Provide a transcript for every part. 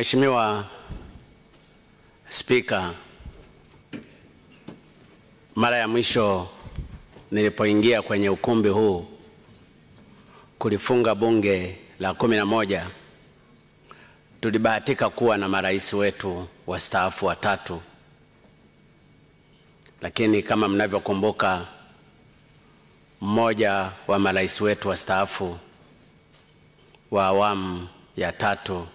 Mheshimiwa Spika, mara ya mwisho nilipoingia kwenye ukumbi huu kulifunga bunge la 11, tulibahatika kuwa na marais wetu wastaafu watatu. Lakini kama mnavyokumbuka, mmoja wa marais wetu wastaafu wa awamu ya tatu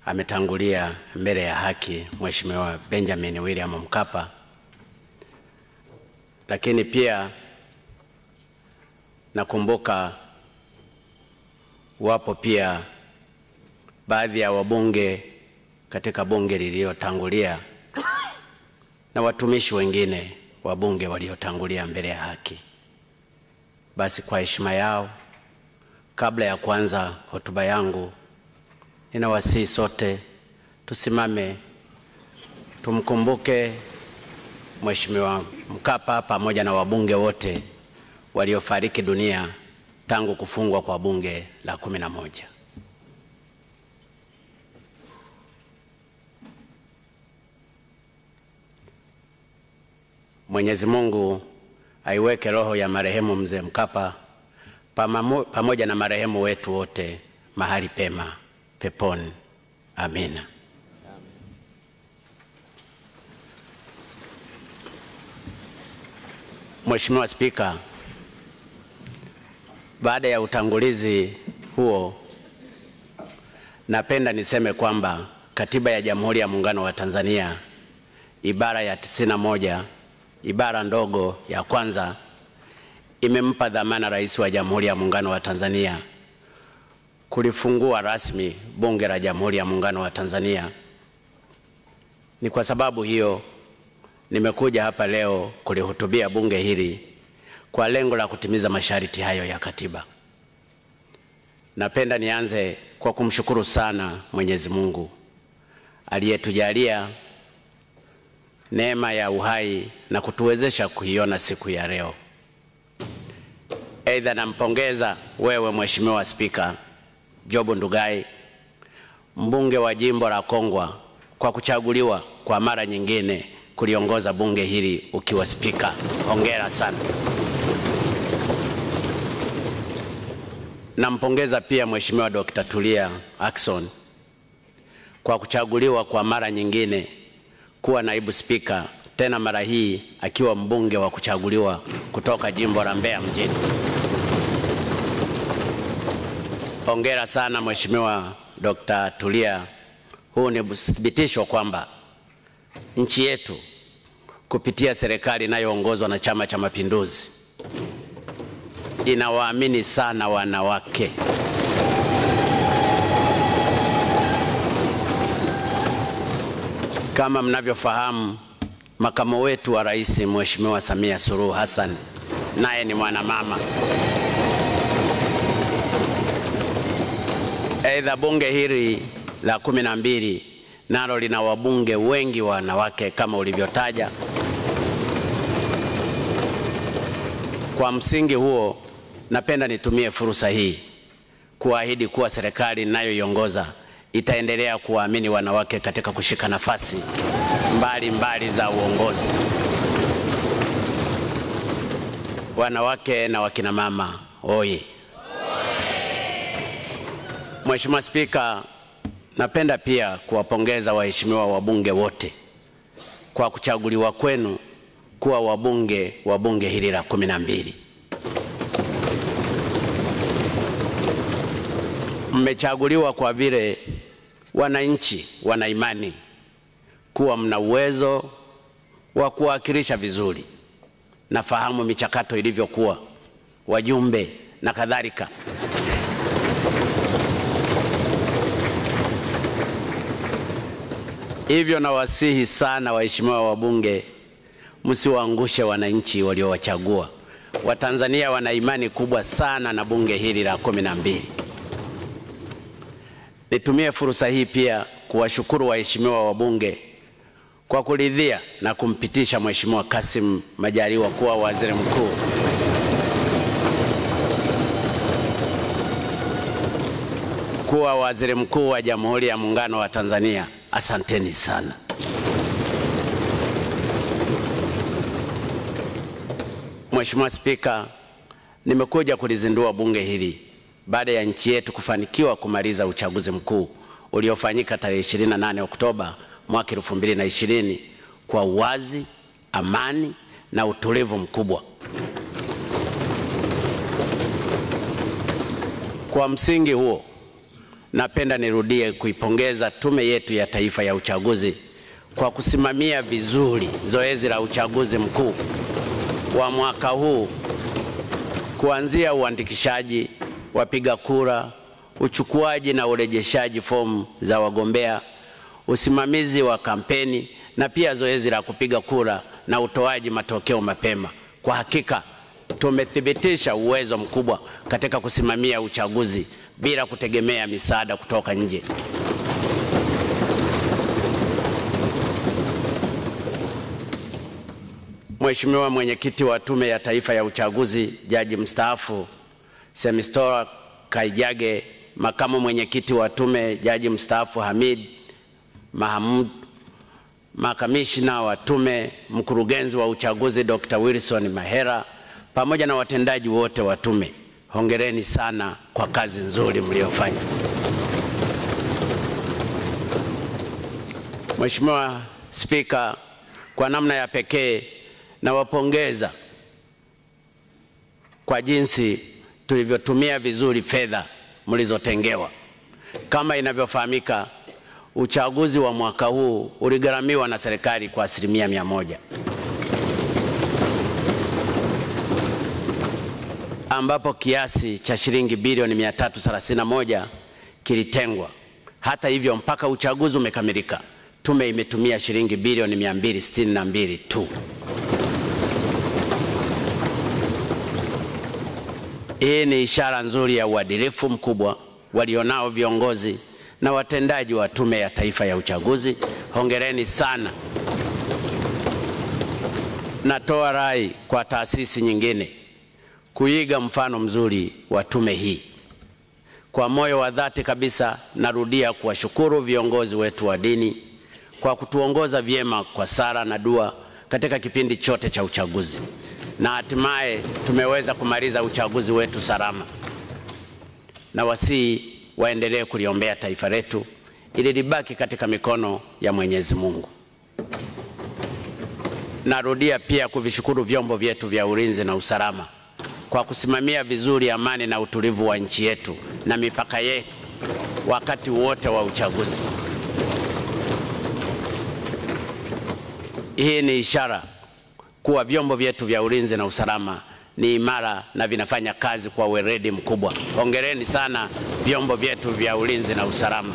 ametangulia mbele ya haki, Mheshimiwa Benjamin William Mkapa. Lakini pia nakumbuka wapo pia baadhi ya wabunge katika bunge lililotangulia na watumishi wengine wa bunge waliotangulia mbele ya haki. Basi kwa heshima yao, kabla ya kuanza hotuba yangu, ninawasihi sote tusimame tumkumbuke Mheshimiwa Mkapa pamoja na wabunge wote waliofariki dunia tangu kufungwa kwa bunge la 11. Mwenyezi Mungu aiweke roho ya marehemu Mzee Mkapa pamoja na marehemu wetu wote mahali pema peponi. Amina. Mheshimiwa Spika, baada ya utangulizi huo, napenda niseme kwamba Katiba ya Jamhuri ya Muungano wa Tanzania ibara ya 91 ibara ndogo ya kwanza imempa dhamana Rais wa Jamhuri ya Muungano wa Tanzania kulifungua rasmi Bunge la Jamhuri ya Muungano wa Tanzania. Ni kwa sababu hiyo nimekuja hapa leo kulihutubia bunge hili kwa lengo la kutimiza masharti hayo ya katiba. Napenda nianze kwa kumshukuru sana Mwenyezi Mungu aliyetujalia neema ya uhai na kutuwezesha kuiona siku ya leo. Aidha, nampongeza wewe Mheshimiwa Spika Job Ndugai, mbunge wa jimbo la Kongwa, kwa kuchaguliwa kwa mara nyingine kuliongoza bunge hili ukiwa spika. Hongera sana. Nampongeza pia Mheshimiwa Dr. Tulia Ackson kwa kuchaguliwa kwa mara nyingine kuwa naibu spika, tena mara hii akiwa mbunge wa kuchaguliwa kutoka jimbo la Mbeya mjini. Hongera sana Mheshimiwa Dr. Tulia. Huu ni uthibitisho kwamba nchi yetu kupitia serikali inayoongozwa na Chama cha Mapinduzi inawaamini sana wanawake. Kama mnavyofahamu, makamu wetu wa rais Mheshimiwa Samia Suluhu Hassan naye ni mwanamama. Aidha, bunge hili la 12 nalo lina wabunge wengi wanawake kama ulivyotaja. Kwa msingi huo, napenda nitumie fursa hii kuahidi kuwa serikali ninayoiongoza itaendelea kuwaamini wanawake katika kushika nafasi mbalimbali za uongozi. Wanawake na wakina mama oye! Mheshimiwa Spika, napenda pia kuwapongeza waheshimiwa wabunge wote kwa kuchaguliwa kwenu kuwa wabunge wa bunge hili la 12. Mmechaguliwa kwa vile wananchi wana imani kuwa mna uwezo wa kuwakilisha vizuri. Nafahamu michakato ilivyokuwa, wajumbe na kadhalika. Hivyo nawasihi sana waheshimiwa wabunge, msiwaangushe wananchi waliowachagua. Watanzania wana imani kubwa sana na bunge hili la 12. Nitumie fursa hii pia kuwashukuru waheshimiwa wabunge kwa kuridhia na kumpitisha Mheshimiwa Kassim Majaliwa kuwa waziri mkuu. kuwa Waziri Mkuu wa Jamhuri ya Muungano wa Tanzania, asanteni sana. Mheshimiwa Spika, nimekuja kulizindua bunge hili baada ya nchi yetu kufanikiwa kumaliza uchaguzi mkuu uliofanyika tarehe 28 Oktoba mwaka 2020 kwa uwazi, amani na utulivu mkubwa. Kwa msingi huo, napenda nirudie kuipongeza Tume yetu ya Taifa ya Uchaguzi kwa kusimamia vizuri zoezi la uchaguzi mkuu wa mwaka huu, kuanzia uandikishaji wapiga kura, uchukuaji na urejeshaji fomu za wagombea, usimamizi wa kampeni na pia zoezi la kupiga kura na utoaji matokeo mapema. Kwa hakika tumethibitisha uwezo mkubwa katika kusimamia uchaguzi bila kutegemea misaada kutoka nje. Mheshimiwa Mwenyekiti wa Tume ya Taifa ya Uchaguzi, Jaji mstaafu Semistora Kaijage, Makamu Mwenyekiti wa Tume, Jaji mstaafu Hamid Mahamud, Makamishna wa Tume, Mkurugenzi wa Uchaguzi Dr. Wilson Mahera, pamoja na watendaji wote wa tume, hongereni sana kwa kazi nzuri mliofanya. Mheshimiwa Spika, kwa namna ya pekee nawapongeza kwa jinsi tulivyotumia vizuri fedha mlizotengewa. Kama inavyofahamika, uchaguzi wa mwaka huu uligharamiwa na serikali kwa 100%, ambapo kiasi cha shilingi bilioni 331 kilitengwa. Hata hivyo, mpaka uchaguzi umekamilika, tume imetumia shilingi bilioni 262 tu. Hii ni ishara nzuri ya uadilifu mkubwa walionao viongozi na watendaji wa Tume ya Taifa ya Uchaguzi. Hongereni sana. Natoa rai kwa taasisi nyingine kuiga mfano mzuri wa tume hii. Kwa moyo wa dhati kabisa, narudia kuwashukuru viongozi wetu wa dini kwa kutuongoza vyema kwa sala na dua katika kipindi chote cha uchaguzi, na hatimaye tumeweza kumaliza uchaguzi wetu salama. Na wasii waendelee kuliombea taifa letu ili libaki katika mikono ya Mwenyezi Mungu. Narudia pia kuvishukuru vyombo vyetu vya ulinzi na usalama kwa kusimamia vizuri amani na utulivu wa nchi yetu na mipaka yetu wakati wote wa uchaguzi. Hii ni ishara kuwa vyombo vyetu vya ulinzi na usalama ni imara na vinafanya kazi kwa weledi mkubwa. Hongereni sana vyombo vyetu vya ulinzi na usalama.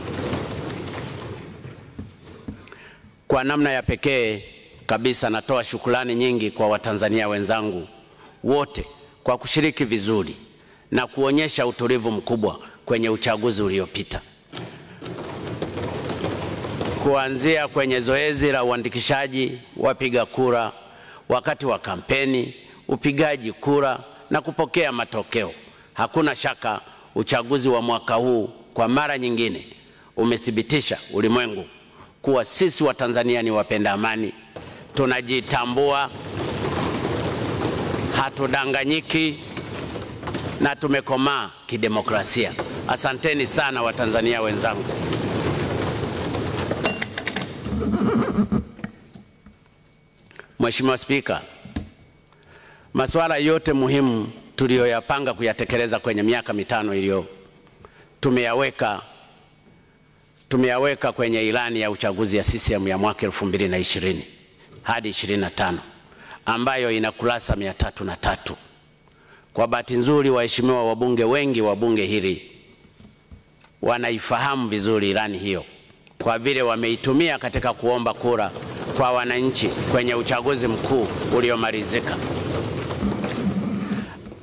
Kwa namna ya pekee kabisa, natoa shukrani nyingi kwa Watanzania wenzangu wote kwa kushiriki vizuri na kuonyesha utulivu mkubwa kwenye uchaguzi uliopita. Kuanzia kwenye zoezi la uandikishaji wapiga kura, wakati wa kampeni, upigaji kura na kupokea matokeo, hakuna shaka uchaguzi wa mwaka huu kwa mara nyingine umethibitisha ulimwengu kuwa sisi wa Tanzania ni wapenda amani, tunajitambua, hatudanganyiki na tumekomaa kidemokrasia. Asanteni sana Watanzania wenzangu. Mheshimiwa Spika, masuala yote muhimu tuliyoyapanga kuyatekeleza kwenye miaka mitano iliyo tumeyaweka kwenye ilani ya uchaguzi ya CCM ya mwaka 2020 hadi 25 ambayo ina kurasa 303. Kwa bahati nzuri, waheshimiwa wabunge wengi wa bunge hili wanaifahamu vizuri ilani hiyo kwa vile wameitumia katika kuomba kura kwa wananchi kwenye uchaguzi mkuu uliomalizika.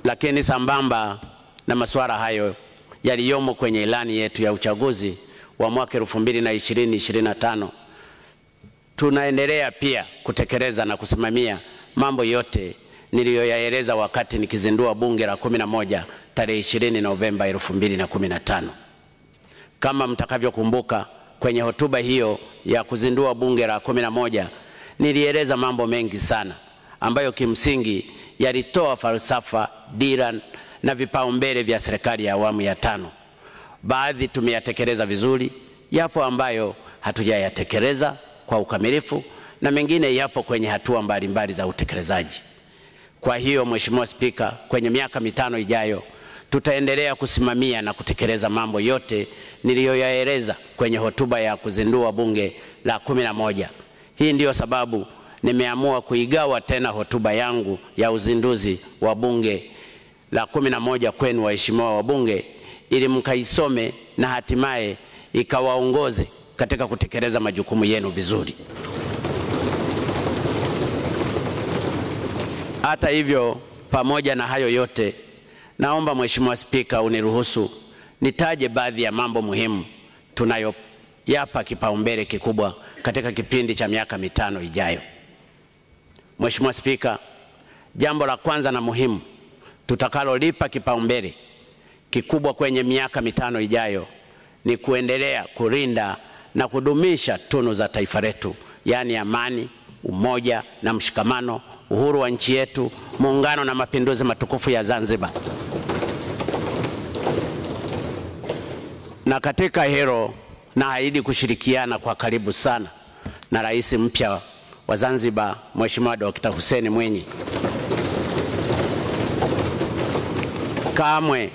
Lakini sambamba na masuala hayo yaliyomo kwenye ilani yetu ya uchaguzi wa mwaka 2020-2025, tunaendelea pia kutekeleza na kusimamia mambo yote niliyoyaeleza wakati nikizindua bunge la 11 tarehe 20 Novemba 2015. Kama mtakavyokumbuka, kwenye hotuba hiyo ya kuzindua bunge la 11 nilieleza mambo mengi sana ambayo kimsingi yalitoa falsafa, dira na vipaumbele vya serikali ya awamu ya 5. Baadhi tumeyatekeleza vizuri, yapo ambayo hatujayatekeleza kwa ukamilifu, na mengine yapo kwenye hatua mbalimbali za utekelezaji. Kwa hiyo Mheshimiwa Spika, kwenye miaka 5 ijayo tutaendelea kusimamia na kutekeleza mambo yote niliyoyaeleza kwenye hotuba ya kuzindua bunge la 11. Hii ndiyo sababu nimeamua kuigawa tena hotuba yangu ya uzinduzi wa bunge la 11 kwenu waheshimiwa wabunge, ili mkaisome na hatimaye ikawaongoze katika kutekeleza majukumu yenu vizuri. Hata hivyo, pamoja na hayo yote, naomba Mheshimiwa Spika uniruhusu nitaje baadhi ya mambo muhimu tunayoyapa kipaumbele kikubwa katika kipindi cha miaka 5 ijayo. Mheshimiwa Spika, jambo la kwanza na muhimu tutakalolipa kipaumbele kikubwa kwenye miaka 5 ijayo ni kuendelea kulinda na kudumisha tunu za taifa letu, yaani amani, umoja na mshikamano, uhuru wa nchi yetu, muungano na mapinduzi matukufu ya Zanzibar. Na katika hilo naahidi kushirikiana kwa karibu sana na Rais mpya wa Zanzibar, Mheshimiwa Dr. Hussein Mwinyi. Kamwe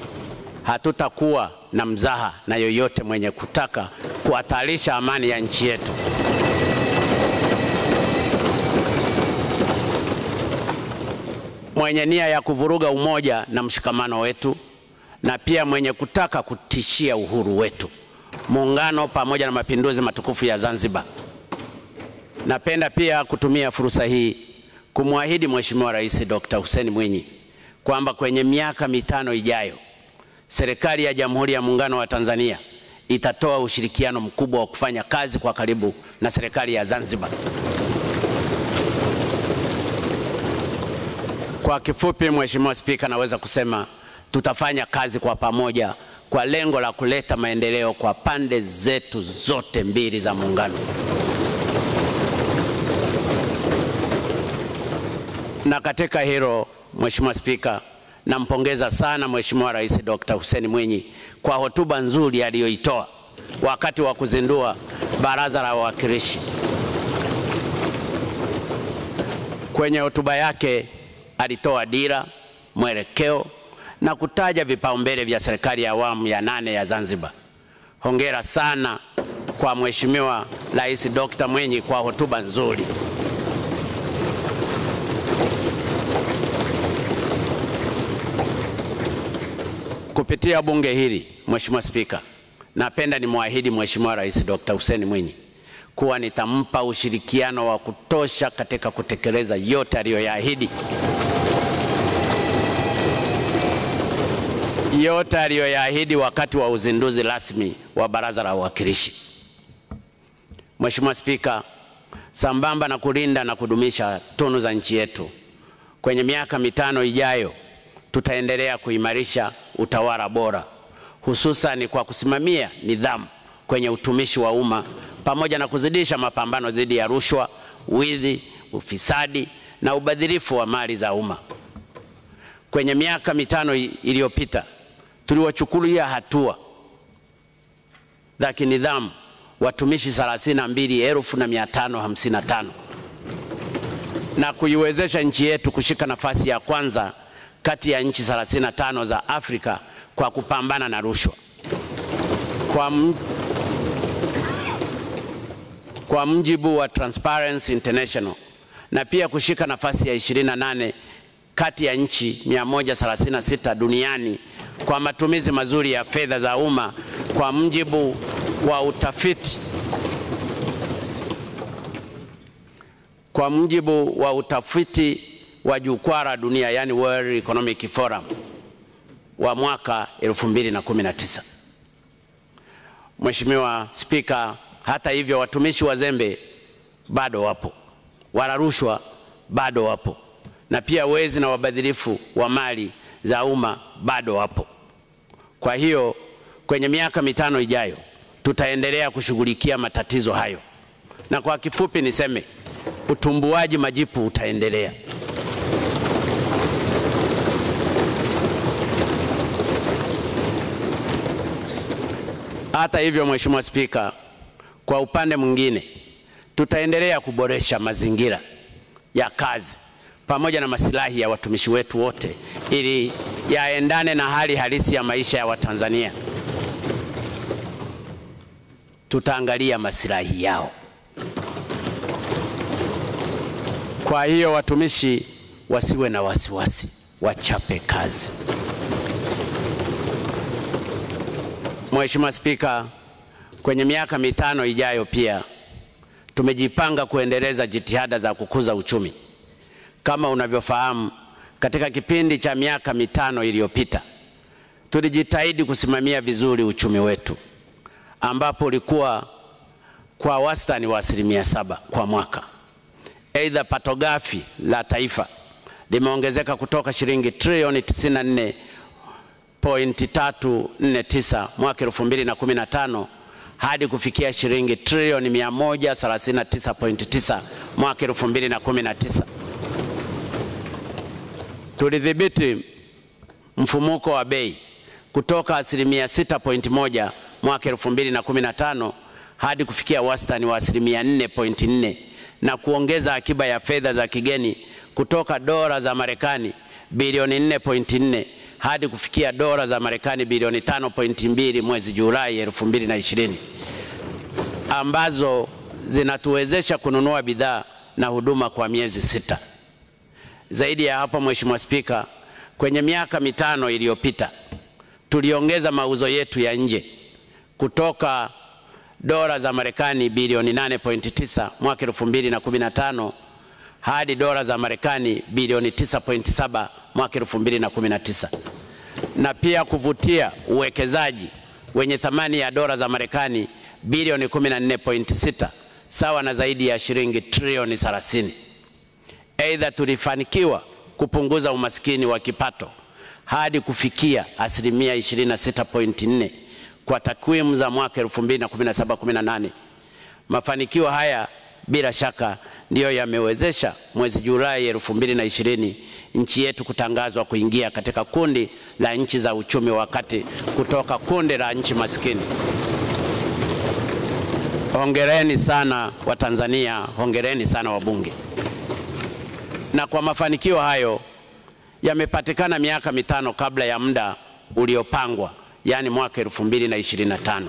hatutakuwa na mzaha na yoyote mwenye kutaka kuhatarisha amani ya nchi yetu. Mwenye nia ya kuvuruga umoja na mshikamano wetu, na pia mwenye kutaka kutishia uhuru wetu, muungano pamoja na mapinduzi matukufu ya Zanzibar. Napenda pia kutumia fursa hii kumwahidi Mheshimiwa Rais Dr. Hussein Mwinyi kwamba kwenye miaka 5 ijayo serikali ya Jamhuri ya Muungano wa Tanzania itatoa ushirikiano mkubwa wa kufanya kazi kwa karibu na serikali ya Zanzibar. Kwa kifupi, Mheshimiwa Spika, naweza kusema tutafanya kazi kwa pamoja kwa lengo la kuleta maendeleo kwa pande zetu zote mbili za muungano. Na katika hilo, Mheshimiwa Spika, nampongeza sana Mheshimiwa Rais Dr. Hussein Mwinyi kwa hotuba nzuri aliyoitoa wakati wa kuzindua Baraza la Wawakilishi. Kwenye hotuba yake alitoa dira, mwelekeo na kutaja vipaumbele vya serikali ya awamu ya 8 ya Zanzibar. Hongera sana kwa Mheshimiwa Rais Dr. Mwinyi kwa hotuba nzuri. Kupitia bunge hili, Mheshimiwa Spika, napenda nimwahidi Mheshimiwa Rais Dr. Hussein Mwinyi kuwa nitampa ushirikiano wa kutosha katika kutekeleza yote aliyoyaahidi. Yote aliyoyaahidi wakati wa uzinduzi rasmi wa Baraza la Wawakilishi. Mheshimiwa Spika, sambamba na kulinda na kudumisha tunu za nchi yetu, kwenye miaka 5 ijayo tutaendelea kuimarisha utawala bora, hususan kwa kusimamia nidhamu kwenye utumishi wa umma pamoja na kuzidisha mapambano dhidi ya rushwa, wizi, ufisadi na ubadhirifu wa mali za umma. Kwenye miaka 5 iliyopita tuliwachukulia hatua za kinidhamu watumishi 32,555 na kuiwezesha nchi yetu kushika nafasi ya kwanza kati ya nchi 35 za Afrika kwa kupambana na rushwa. Kwa mujibu wa Transparency International, na pia kushika nafasi ya 28 kati ya nchi 136 duniani kwa matumizi mazuri ya fedha za umma kwa mujibu wa utafiti wa jukwaa la dunia, yani World Economic Forum wa mwaka 2019. Mheshimiwa Spika, hata hivyo watumishi wazembe bado wapo, wala rushwa bado wapo, na pia wezi na wabadhirifu wa mali za umma bado wapo. Kwa hiyo kwenye miaka 5 ijayo tutaendelea kushughulikia matatizo hayo. Na kwa kifupi niseme, utumbuaji majipu utaendelea. Hata hivyo, Mheshimiwa Spika, kwa upande mwingine tutaendelea kuboresha mazingira ya kazi pamoja na maslahi ya watumishi wetu wote ili yaendane na hali halisi ya maisha ya Watanzania. Tutaangalia maslahi yao. Kwa hiyo watumishi wasiwe na wasiwasi, wachape kazi. Mheshimiwa Spika, kwenye miaka mitano ijayo pia tumejipanga kuendeleza jitihada za kukuza uchumi. Kama unavyofahamu, katika kipindi cha miaka mitano iliyopita tulijitahidi kusimamia vizuri uchumi wetu, ambapo ulikuwa kwa wastani wa 7% kwa mwaka. Aidha, pato ghafi la taifa limeongezeka kutoka shilingi trilioni 94.349 mwaka 2015 hadi kufikia shilingi trilioni 139.9 mwaka 2019. Tulidhibiti mfumuko wa bei kutoka 6.1 mwaka 2015 hadi kufikia wastani wa 4.4 na kuongeza akiba ya fedha za kigeni kutoka dola za Marekani bilioni 4.4 hadi kufikia dola za Marekani bilioni 5.2 mwezi Julai 2020, ambazo zinatuwezesha kununua bidhaa na huduma kwa miezi 6. Zaidi ya hapo, Mheshimiwa Spika, kwenye miaka mitano iliyopita tuliongeza mauzo yetu ya nje kutoka dola za Marekani bilioni 8.9 mwaka 2015 hadi dola za Marekani bilioni 9.7 mwaka 2019, na pia kuvutia uwekezaji wenye thamani ya dola za Marekani bilioni 14.6 sawa na zaidi ya shilingi trilioni 30. Aidha, tulifanikiwa kupunguza umaskini wa kipato hadi kufikia 26.4% kwa takwimu za mwaka 2017-18. Mafanikio haya bila shaka ndiyo yamewezesha mwezi Julai 2020 nchi yetu kutangazwa kuingia katika kundi la nchi za uchumi wa kati kutoka kundi la nchi maskini. Hongereni sana Watanzania, hongereni sana wabunge. Na kwa mafanikio hayo yamepatikana miaka mitano kabla ya muda uliopangwa, yani mwaka 2025.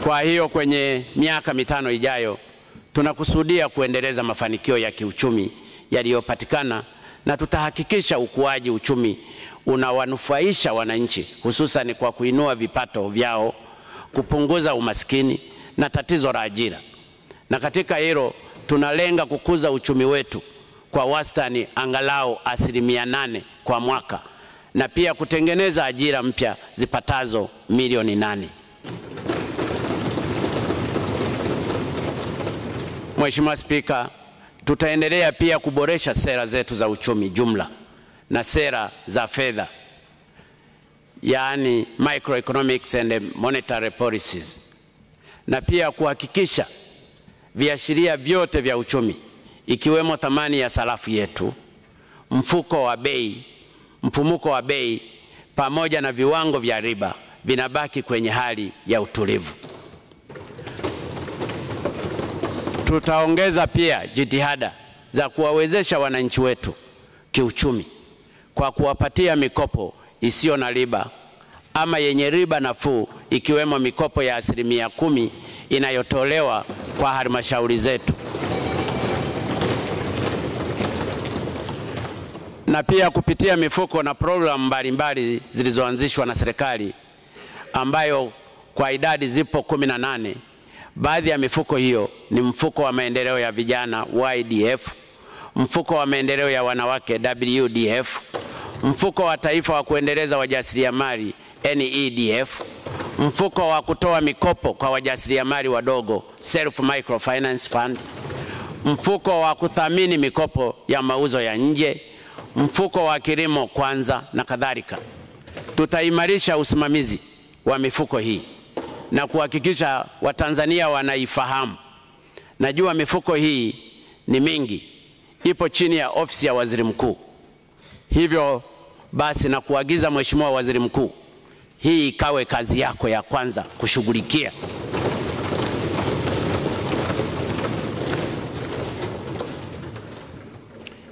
Kwa hiyo kwenye miaka mitano ijayo tunakusudia kuendeleza mafanikio ya kiuchumi yaliyopatikana, na tutahakikisha ukuaji uchumi unawanufaisha wananchi, hususan kwa kuinua vipato vyao, kupunguza umaskini na tatizo la ajira. Na katika hilo tunalenga kukuza uchumi wetu kwa wastani angalau 8% kwa mwaka, na pia kutengeneza ajira mpya zipatazo milioni 8. Mheshimiwa Spika, tutaendelea pia kuboresha sera zetu za uchumi jumla na sera za fedha, yani microeconomics and monetary policies, na pia kuhakikisha viashiria vyote vya uchumi ikiwemo thamani ya sarafu yetu, mfumuko wa bei pamoja na viwango vya riba vinabaki kwenye hali ya utulivu. Tutaongeza pia jitihada za kuwawezesha wananchi wetu kiuchumi kwa kuwapatia mikopo isiyo na riba ama yenye riba nafuu, ikiwemo mikopo ya 10% inayotolewa kwa halmashauri zetu, na pia kupitia mifuko na programu mbalimbali zilizoanzishwa na serikali ambayo kwa idadi zipo 18. Baadhi ya mifuko hiyo ni mfuko wa maendeleo ya vijana YDF, mfuko wa maendeleo ya wanawake WDF, mfuko wa taifa wa kuendeleza wajasiriamali NEDF, mfuko wa kutoa mikopo kwa wajasiriamali wadogo Self Microfinance Fund, mfuko wa kuthamini mikopo ya mauzo ya nje, mfuko wa kilimo kwanza na kadhalika. Tutaimarisha usimamizi wa mifuko hii na kuhakikisha Watanzania wanaifahamu. Najua mifuko hii ni mingi, ipo chini ya ofisi ya Waziri Mkuu. Hivyo basi na kuagiza Mheshimiwa Waziri Mkuu, hii ikawe kazi yako ya kwanza kushughulikia.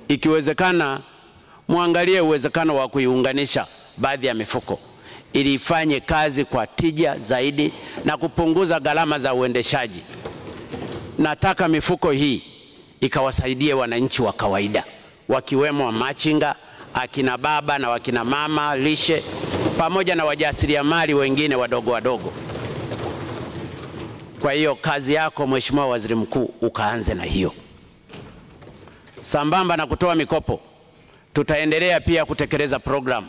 Ikiwezekana muangalie uwezekano wa kuiunganisha baadhi ya mifuko ili ifanye kazi kwa tija zaidi na kupunguza gharama za uendeshaji. Nataka mifuko hii ikawasaidie wananchi wa kawaida, wakiwemo wa machinga, akina baba na wakina mama lishe, pamoja na wajasiriamali wengine wadogo wadogo. Kwa hiyo kazi yako Mheshimiwa Waziri Mkuu ukaanze na hiyo. Sambamba na kutoa mikopo, tutaendelea pia kutekeleza programu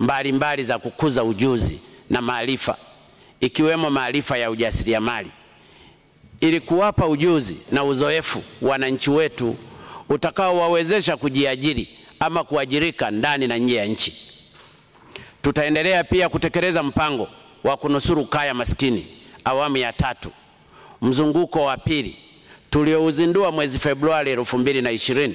mbalimbali za kukuza ujuzi na maarifa, ikiwemo maarifa ya ujasiriamali, ili kuwapa ujuzi na uzoefu wananchi wetu utakaowawezesha kujiajiri ama kuajirika ndani na nje ya nchi. Tutaendelea pia kutekeleza mpango wa kunusuru kaya maskini awamu ya 3, mzunguko wa pili, tuliouzindua mwezi Februari 2020,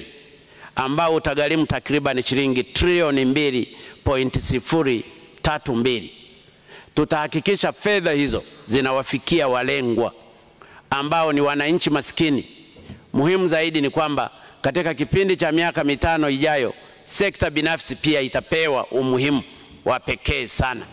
ambao utagharimu takriban shilingi trilioni 2.032. Tutahakikisha fedha hizo zinawafikia walengwa ambao ni wananchi maskini. Muhimu zaidi ni kwamba katika kipindi cha miaka 5 ijayo, sekta binafsi pia itapewa umuhimu wa pekee sana.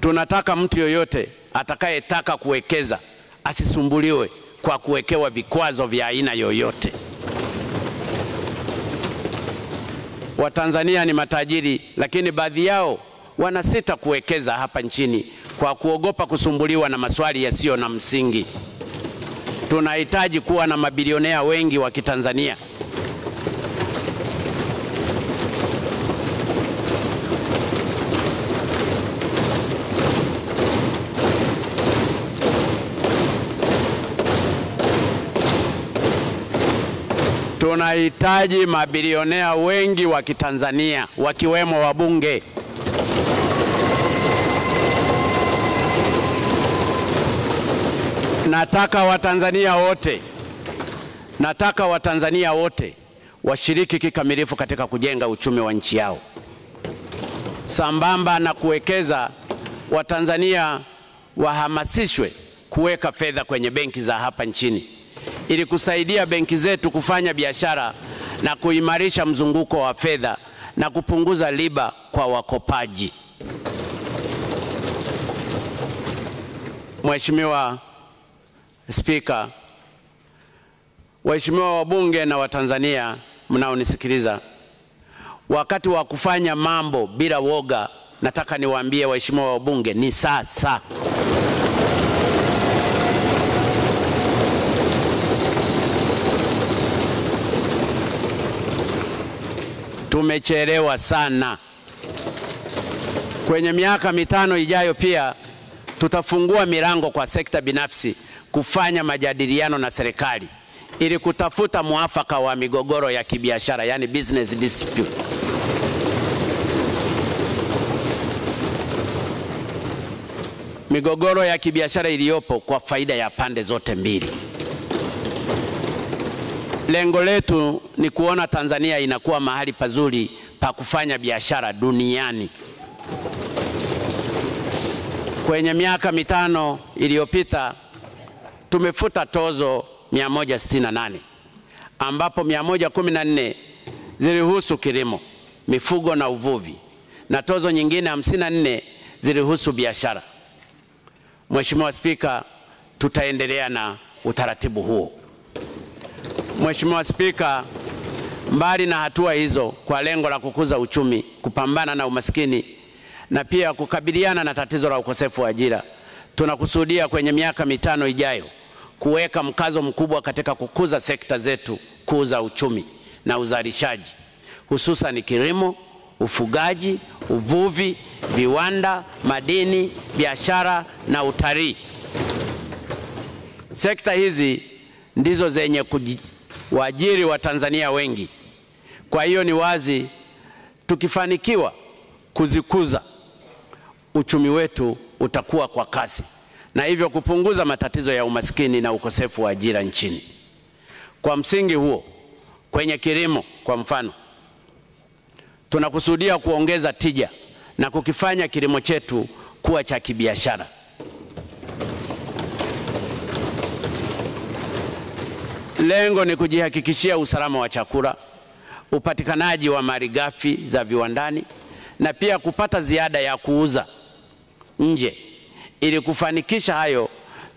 Tunataka mtu yoyote atakayetaka kuwekeza asisumbuliwe kwa kuwekewa vikwazo vya aina yoyote. Watanzania ni matajiri, lakini baadhi yao wanasita kuwekeza hapa nchini kwa kuogopa kusumbuliwa na maswali yasiyo na msingi. Tunahitaji kuwa na mabilionea wengi wa Kitanzania. Tunahitaji mabilionea wengi wa Kitanzania, wakiwemo wabunge. Nataka Watanzania wote washiriki kikamilifu katika kujenga uchumi wa nchi yao. Sambamba na kuwekeza, Watanzania wahamasishwe kuweka fedha kwenye benki za hapa nchini ili kusaidia benki zetu kufanya biashara na kuimarisha mzunguko wa fedha na kupunguza riba kwa wakopaji. Mheshimiwa Spika, waheshimiwa wabunge na Watanzania mnaonisikiliza, wakati wa kufanya mambo bila woga, nataka niwaambie waheshimiwa wabunge, ni sasa. Tumechelewa sana. Kwenye miaka 5 ijayo pia tutafungua milango kwa sekta binafsi kufanya majadiliano na serikali ili kutafuta muafaka wa migogoro ya kibiashara, yani business disputes. Migogoro ya kibiashara iliyopo kwa faida ya pande zote mbili. Lengo letu ni kuona Tanzania inakuwa mahali pazuri pa kufanya biashara duniani. Kwenye miaka 5 iliyopita tumefuta tozo 168, ambapo 114 zilihusu kilimo, mifugo na uvuvi, na tozo nyingine 54 zilihusu biashara. Mheshimiwa Spika, tutaendelea na utaratibu huo. Mheshimiwa Spika, mbali na hatua hizo kwa lengo la kukuza uchumi, kupambana na umaskini na pia kukabiliana na tatizo la ukosefu wa ajira, tunakusudia kwenye miaka 5 ijayo kuweka mkazo mkubwa katika kukuza sekta zetu kuu za uchumi na uzalishaji, hususan kilimo, ufugaji, uvuvi, viwanda, madini, biashara na utalii. Sekta hizi ndizo zenye kuajiri Watanzania wengi. Kwa hiyo ni wazi Tukifanikiwa kuzikuza, uchumi wetu utakuwa kwa kasi na hivyo kupunguza matatizo ya umaskini na ukosefu wa ajira nchini. Kwa msingi huo, kwenye kilimo kwa mfano, tunakusudia kuongeza tija na kukifanya kilimo chetu kuwa cha kibiashara. Lengo ni kujihakikishia usalama wa chakula, upatikanaji wa malighafi za viwandani na pia kupata ziada ya kuuza nje. Ili kufanikisha hayo,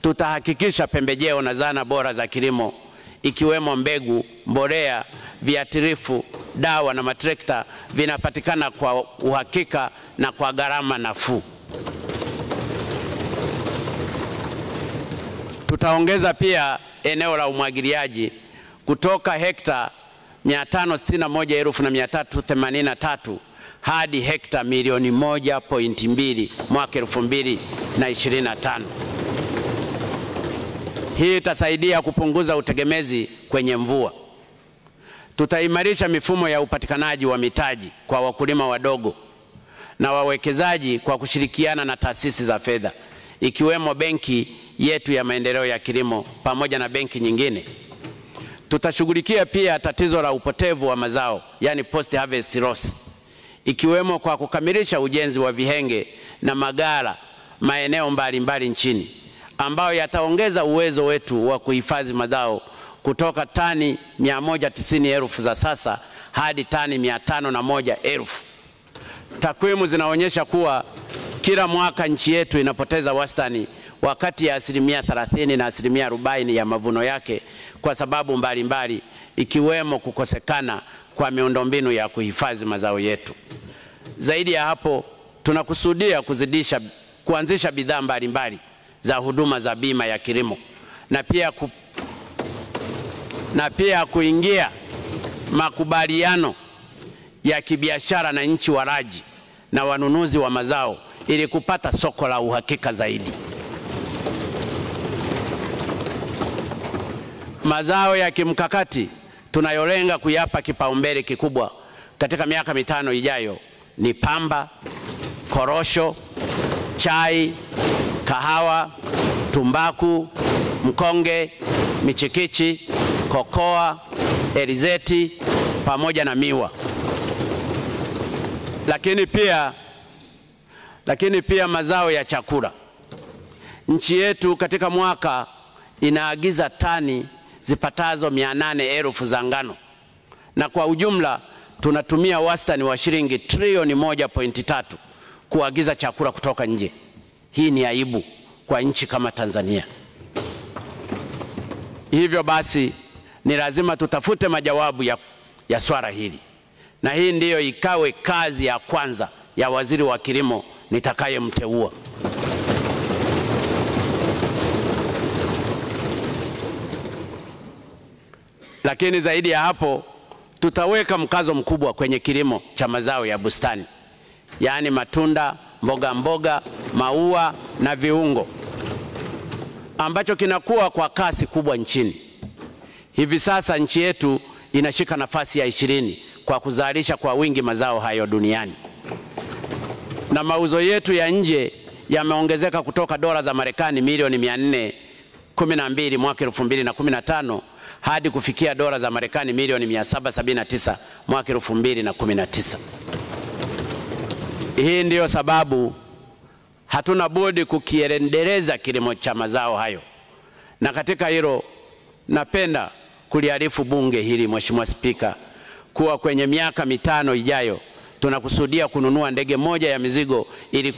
tutahakikisha pembejeo na zana bora za kilimo ikiwemo mbegu, mbolea, viuatilifu, dawa na matrekta vinapatikana kwa uhakika na kwa gharama nafuu. Tutaongeza pia eneo la umwagiliaji kutoka hekta 561,383 hadi hekta milioni 1.2 mwaka 2025. Hii itasaidia kupunguza utegemezi kwenye mvua. Tutaimarisha mifumo ya upatikanaji wa mitaji kwa wakulima wadogo na wawekezaji kwa kushirikiana na taasisi za fedha ikiwemo benki yetu ya maendeleo ya kilimo pamoja na benki nyingine. Tutashughulikia pia tatizo la upotevu wa mazao, yani post harvest loss, ikiwemo kwa kukamilisha ujenzi wa vihenge na maghala maeneo mbalimbali nchini ambayo yataongeza uwezo wetu wa kuhifadhi mazao kutoka tani 190,000 za sasa hadi tani 501,000. Takwimu zinaonyesha kuwa kila mwaka nchi yetu inapoteza wastani wakati ya 30% na 40% ya mavuno yake kwa sababu mbalimbali ikiwemo kukosekana kwa miundombinu ya kuhifadhi mazao yetu. Zaidi ya hapo, tunakusudia kuanzisha bidhaa mbalimbali za huduma za bima ya kilimo na pia kuingia makubaliano ya kibiashara na nchi walaji na wanunuzi wa mazao ili kupata soko la uhakika zaidi. Mazao ya kimkakati tunayolenga kuyapa kipaumbele kikubwa katika miaka 5 ijayo ni pamba, korosho, chai, kahawa, tumbaku, mkonge, michikichi, kokoa, alizeti pamoja na miwa. Lakini pia mazao ya chakula. Nchi yetu katika mwaka inaagiza tani zipatazo 800,000 za ngano, na kwa ujumla tunatumia wastani wa shilingi trilioni 1.3 kuagiza chakula kutoka nje. Hii ni aibu kwa nchi kama Tanzania. Hivyo basi ni lazima tutafute majawabu ya swala hili, na hii ndiyo ikawe kazi ya kwanza ya waziri wa kilimo nitakayemteua. Lakini zaidi ya hapo, tutaweka mkazo mkubwa kwenye kilimo cha mazao ya bustani, yaani matunda, mboga, maua na viungo, ambacho kinakuwa kwa kasi kubwa nchini. Hivi sasa nchi yetu inashika nafasi ya 20 kwa kuzalisha kwa wingi mazao hayo duniani, na mauzo yetu ya nje yameongezeka kutoka dola za Marekani milioni 412 mwaka 2015 hadi kufikia dola za Marekani milioni 779 mwaka 2019. Hii ndiyo sababu hatuna budi kukiendeleza kilimo cha mazao hayo, na katika hilo napenda kuliarifu bunge hili, Mheshimiwa Spika, kuwa kwenye miaka 5 ijayo tunakusudia kununua ndege moja ya mizigo ili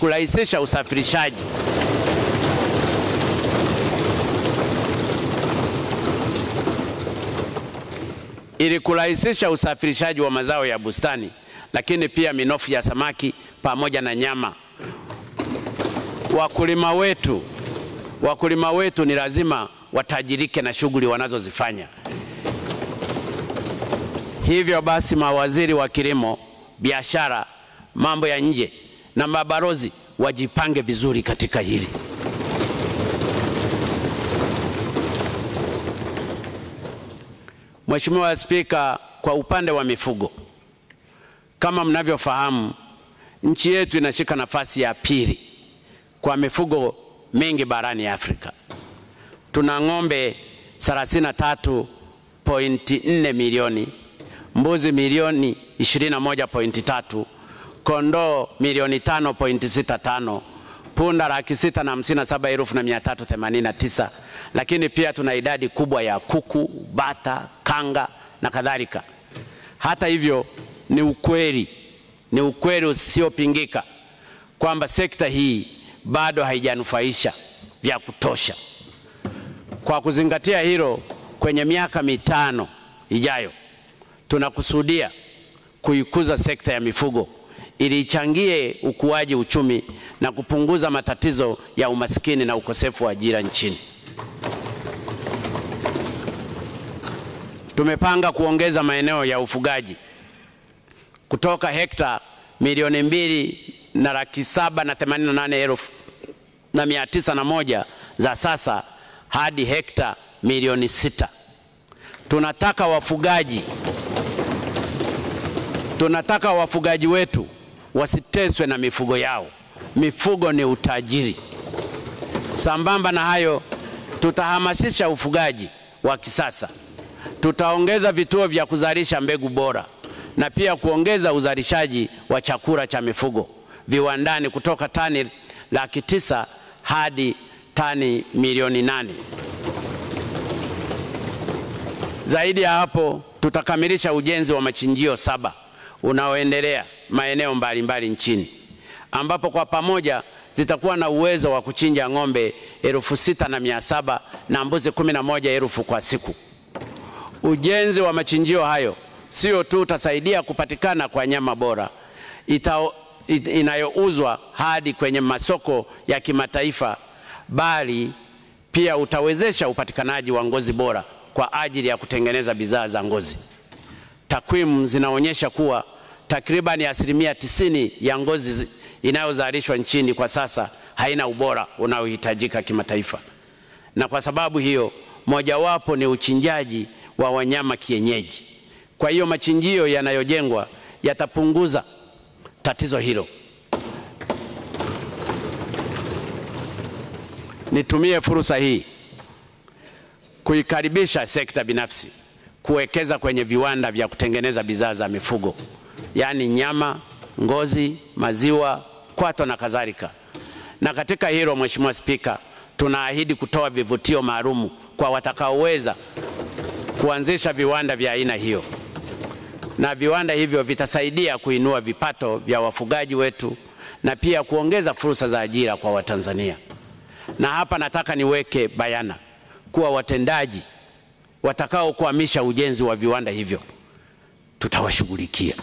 kurahisisha usafirishaji wa mazao ya bustani, lakini pia minofu ya samaki pamoja na nyama. Wakulima wetu ni lazima watajirike na shughuli wanazozifanya. Hivyo basi mawaziri wa kilimo, biashara, mambo ya nje na mabalozi wajipange vizuri katika hili. Mheshimiwa Spika, kwa upande wa mifugo, Kama mnavyofahamu, nchi yetu inashika nafasi ya pili kwa mifugo mingi barani Afrika. Tuna ng'ombe 33.4 milioni, mbuzi milioni 21.3, kondoo milioni 5.65, punda 657,389, lakini pia tuna idadi kubwa ya kuku, bata, kanga na kadhalika. Hata hivyo, ni ukweli usiopingika kwamba sekta hii bado haijanufaisha vya kutosha. Kwa kuzingatia hilo, kwenye miaka 5 ijayo tunakusudia kuikuza sekta ya mifugo ili ichangie ukuaji uchumi na kupunguza matatizo ya umasikini na ukosefu wa ajira nchini. Tumepanga kuongeza maeneo ya ufugaji kutoka hekta 2,788,901 za sasa hadi hekta 6,000,000. Tunataka wafugaji wetu wasiteswe na mifugo yao. Mifugo ni utajiri. Sambamba na hayo, tutahamasisha ufugaji wa kisasa. Tutaongeza vituo vya kuzalisha mbegu bora na pia kuongeza uzalishaji wa chakula cha mifugo viwandani kutoka tani 900,000 hadi tani 800,000. Zaidi ya hapo, tutakamilisha ujenzi wa machinjio 7 unaoendelea maeneo mbalimbali nchini, ambapo kwa pamoja zitakuwa na uwezo wa kuchinja ng'ombe 6,700 na mbuzi 11,000 kwa siku. Ujenzi wa machinjio hayo sio tu utasaidia kupatikana kwa nyama bora inayouzwa hadi kwenye masoko ya kimataifa, bali pia utawezesha upatikanaji wa ngozi bora kwa ajili ya kutengeneza bidhaa za ngozi. Takwimu zinaonyesha kuwa takribani 90% ya ngozi inayozalishwa nchini kwa sasa haina ubora unaohitajika kimataifa. Na kwa sababu hiyo, mojawapo ni uchinjaji wa wanyama kienyeji. Kwa hiyo machinjio yanayojengwa yatapunguza tatizo hilo. Nitumie fursa hii kuikaribisha sekta binafsi kuwekeza kwenye viwanda vya kutengeneza bidhaa za mifugo, yaani nyama, ngozi, maziwa, kwato na kadhalika. Na katika hilo, Mheshimiwa Spika, tunaahidi kutoa vivutio maalum kwa watakaoweza kuanzisha viwanda vya aina hiyo. Na viwanda hivyo vitasaidia kuinua vipato vya wafugaji wetu na pia kuongeza fursa za ajira kwa Watanzania. Na hapa nataka niweke bayana kuwa watendaji watakao kuhamisha ujenzi wa viwanda hivyo tutawashughulikia.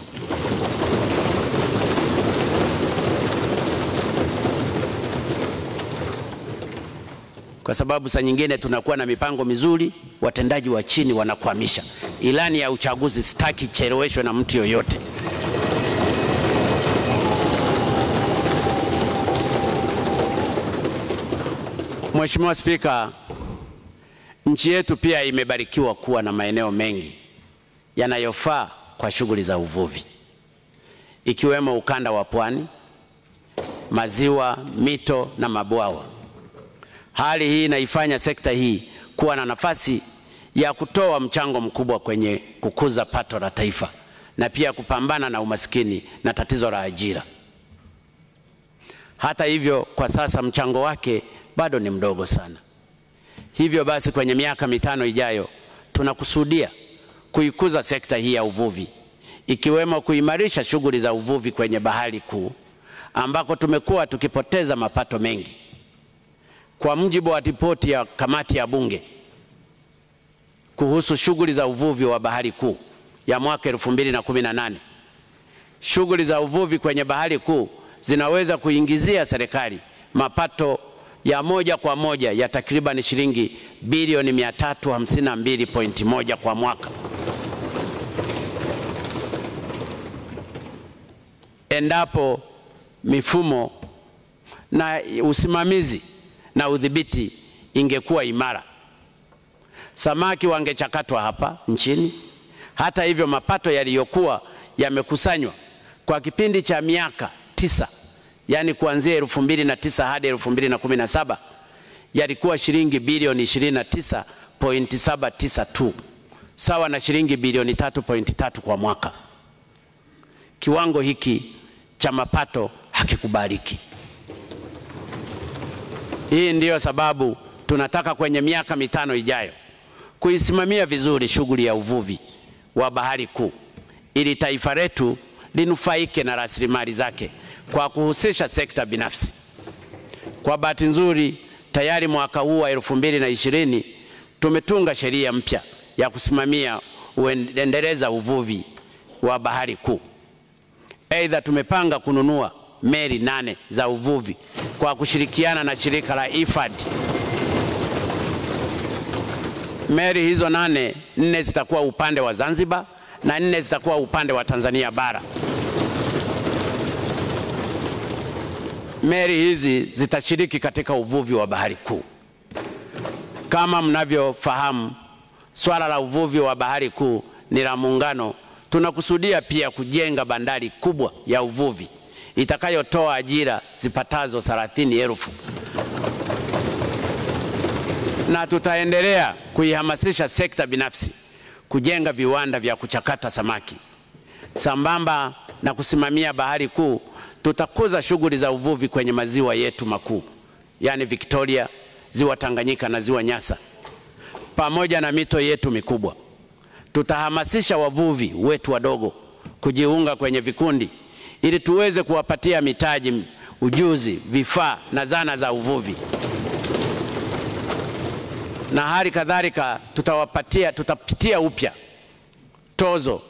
Kwa sababu saa nyingine tunakuwa na mipango mizuri, watendaji wa chini wanakwamisha. Ilani ya uchaguzi sitaki cheleweshwe na mtu yoyote. Mheshimiwa Spika, nchi yetu pia imebarikiwa kuwa na maeneo mengi yanayofaa kwa shughuli za uvuvi, ikiwemo ukanda wa pwani, maziwa, mito na mabwawa. Hali hii inaifanya sekta hii kuwa na nafasi ya kutoa mchango mkubwa kwenye kukuza pato la taifa na pia kupambana na umaskini na tatizo la ajira. Hata hivyo, kwa sasa mchango wake bado ni mdogo sana. Hivyo basi, kwenye miaka 5 ijayo tunakusudia kuikuza sekta hii ya uvuvi, ikiwemo kuimarisha shughuli za uvuvi kwenye Bahari Kuu ambako tumekuwa tukipoteza mapato mengi. Kwa mujibu wa ripoti ya kamati ya Bunge kuhusu shughuli za uvuvi wa Bahari Kuu ya mwaka 2018, shughuli za uvuvi kwenye Bahari Kuu zinaweza kuingizia serikali mapato ya moja kwa moja ya takriban shilingi bilioni 352.1 kwa mwaka, endapo mifumo na usimamizi na udhibiti ingekuwa imara. Samaki wangechakatwa hapa nchini. Hata hivyo, mapato yaliyokuwa yamekusanywa kwa kipindi cha miaka 9, yani kuanzia 2009 hadi 2017, yalikuwa shilingi bilioni 29.792, sawa na shilingi bilioni 3.3 kwa mwaka. Kiwango hiki cha mapato hakikubaliki. Hii ndiyo sababu tunataka kwenye miaka 5 ijayo kuisimamia vizuri shughuli ya uvuvi wa Bahari Kuu ili taifa letu linufaike na rasilimali zake kwa kuhusisha sekta binafsi. Kwa bahati nzuri, tayari mwaka huu wa 2020 tumetunga sheria mpya ya kusimamia uendeleza uvuvi wa Bahari Kuu. Aidha, tumepanga kununua meli 8 za uvuvi kwa kushirikiana na shirika la IFAD. Meli hizo 4 zitakuwa upande wa Zanzibar na 4 zitakuwa upande wa Tanzania bara. Meli hizi zitashiriki katika uvuvi wa Bahari Kuu. Kama mnavyofahamu, swala la uvuvi wa Bahari Kuu ni la Muungano. Tunakusudia pia kujenga bandari kubwa ya uvuvi itakayotoa ajira zipatazo 30,000. Na tutaendelea kuihamasisha sekta binafsi kujenga viwanda vya kuchakata samaki. Sambamba na kusimamia Bahari Kuu, tutakuza shughuli za uvuvi kwenye maziwa yetu makuu, yani Victoria, Ziwa Tanganyika na Ziwa Nyasa, pamoja na mito yetu mikubwa. Tutahamasisha wavuvi wetu wadogo kujiunga kwenye vikundi ili tuweze kuwapatia mitaji, ujuzi, vifaa na zana za uvuvi. Na hali kadhalika tutapitia upya tozo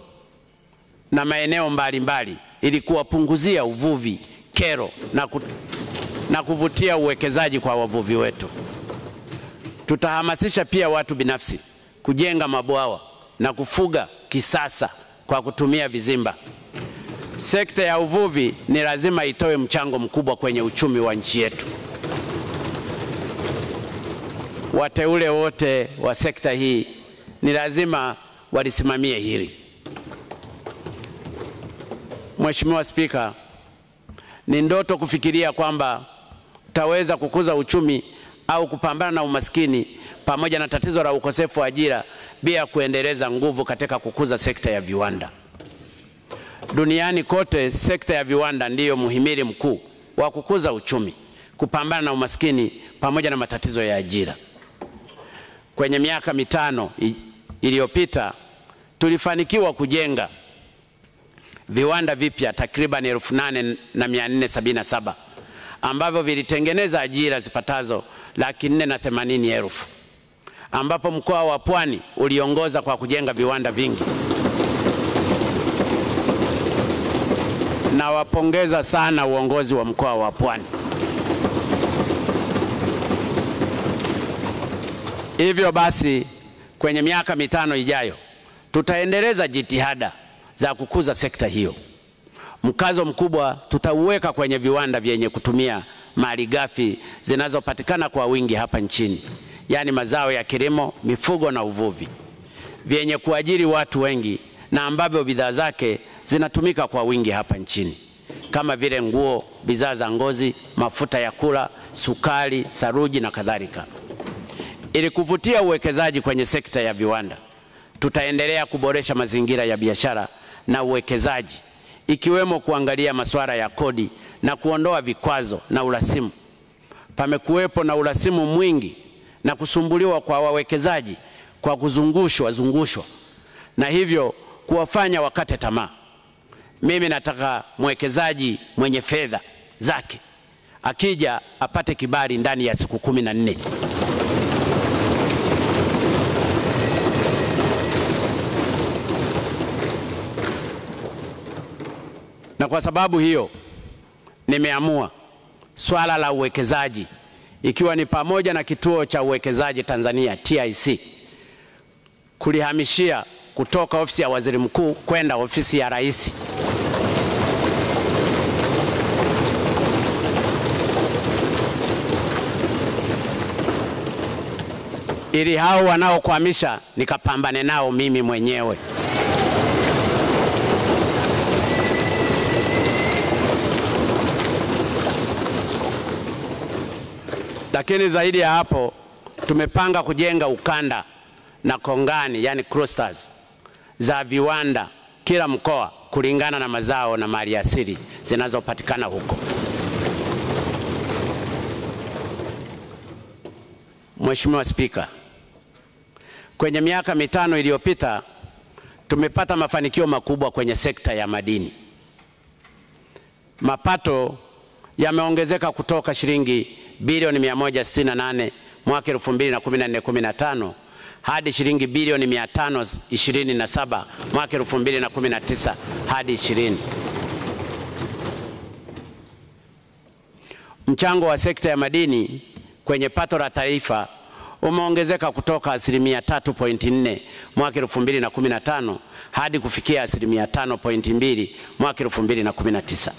na maeneo mbalimbali ili kuwapunguzia uvuvi kero na kuvutia uwekezaji kwa wavuvi wetu. Tutahamasisha pia watu binafsi kujenga mabwawa na kufuga kisasa kwa kutumia vizimba. Sekta ya uvuvi ni lazima itoe mchango mkubwa kwenye uchumi wa nchi yetu. Wateule wote wa sekta hii ni lazima walisimamie hili. Mheshimiwa Spika, ni ndoto kufikiria kwamba tutaweza kukuza uchumi au kupambana na umaskini pamoja na tatizo la ukosefu wa ajira bila kuendeleza nguvu katika kukuza sekta ya viwanda. Duniani kote, sekta ya viwanda ndiyo muhimili mkuu wa kukuza uchumi, kupambana na umaskini pamoja na matatizo ya ajira. Kwenye miaka 5 iliyopita tulifanikiwa kujenga viwanda vipya takriban 8,477 ambavyo vilitengeneza ajira zipatazo 480,000, ambapo mkoa wa Pwani uliongoza kwa kujenga viwanda vingi. Na wapongeza sana uongozi wa mkoa wa Pwani. Hivyo basi, kwenye miaka 5 ijayo tutaendeleza jitihada za kukuza sekta hiyo. Mkazo mkubwa tutauweka kwenye viwanda vyenye kutumia malighafi zinazopatikana kwa wingi hapa nchini, yani mazao ya kilimo, mifugo na uvuvi, vyenye kuajiri watu wengi na ambavyo bidhaa zake zinatumika kwa wingi hapa nchini, kama vile nguo, bidhaa za ngozi, mafuta ya kula, sukari, saruji na kadhalika. Ili kuvutia uwekezaji kwenye sekta ya viwanda, tutaendelea kuboresha mazingira ya biashara na uwekezaji, ikiwemo kuangalia masuala ya kodi na kuondoa vikwazo na urasimu. Pamekuwepo na urasimu mwingi na kusumbuliwa kwa wawekezaji kwa kuzungushwa na hivyo kuwafanya wakate tamaa. Mimi nataka mwekezaji mwenye fedha zake akija apate kibali ndani ya siku 14. Na kwa sababu hiyo nimeamua swala la uwekezaji, ikiwa ni pamoja na kituo cha uwekezaji Tanzania TIC, kulihamishia kutoka ofisi ya Waziri Mkuu kwenda ofisi ya Rais. Ili hao wanaokwamisha nikapambane nao mimi mwenyewe. Lakini zaidi ya hapo, tumepanga kujenga ukanda na kongani, yani clusters za viwanda kila mkoa kulingana na mazao na maliasili zinazopatikana huko. Mheshimiwa Spika, kwenye miaka mitano iliyopita tumepata mafanikio makubwa kwenye sekta ya madini. Mapato yameongezeka kutoka shilingi bilioni 168 mwaka 2014-15 hadi shilingi bilioni 527 mwaka 2019 hadi 20. Mchango wa sekta ya madini kwenye pato la taifa umeongezeka kutoka 3.4% mwaka 2015 hadi kufikia 5.2% mwaka 2019.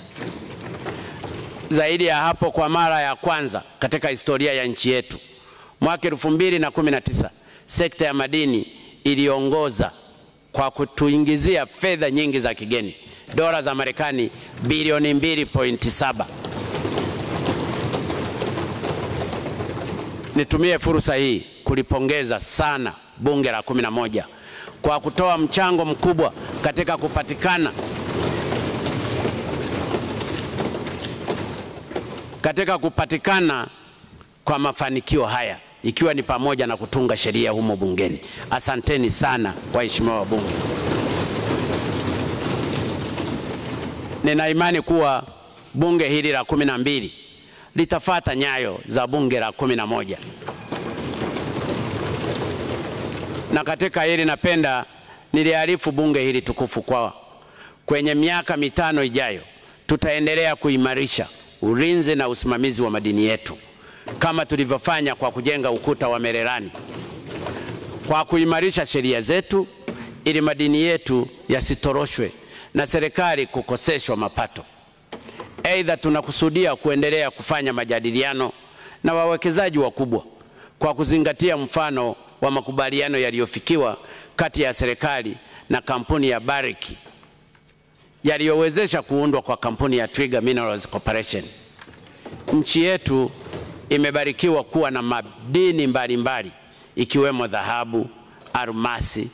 Zaidi ya hapo, kwa mara ya kwanza katika historia ya nchi yetu, mwaka 2019 sekta ya madini iliongoza kwa kutuingizia fedha nyingi za kigeni, dola za Marekani bilioni 2.7. Nitumie fursa hii kulipongeza sana Bunge la 11 kwa kutoa mchango mkubwa katika kupatikana kwa mafanikio haya, ikiwa ni pamoja na kutunga sheria humo bungeni. Asanteni sana waheshimiwa wabunge. Nina imani kuwa bunge hili la 12 litafata nyayo za bunge la 11. Na katika hili napenda niliarifu bunge hili tukufu kwa kwenye miaka mitano ijayo tutaendelea kuimarisha ulinzi na usimamizi wa madini yetu kama tulivyofanya kwa kujenga ukuta wa Mererani, kwa kuimarisha sheria zetu ili madini yetu yasitoroshwe na serikali kukoseshwa mapato. Aidha, tunakusudia kuendelea kufanya majadiliano na wawekezaji wakubwa kwa kuzingatia mfano wa makubaliano yaliyofikiwa kati ya serikali na kampuni ya Barrick yaliyowezesha kuundwa kwa kampuni ya Twiga Minerals Corporation. Nchi yetu imebarikiwa kuwa na madini mbalimbali ikiwemo dhahabu, almasi,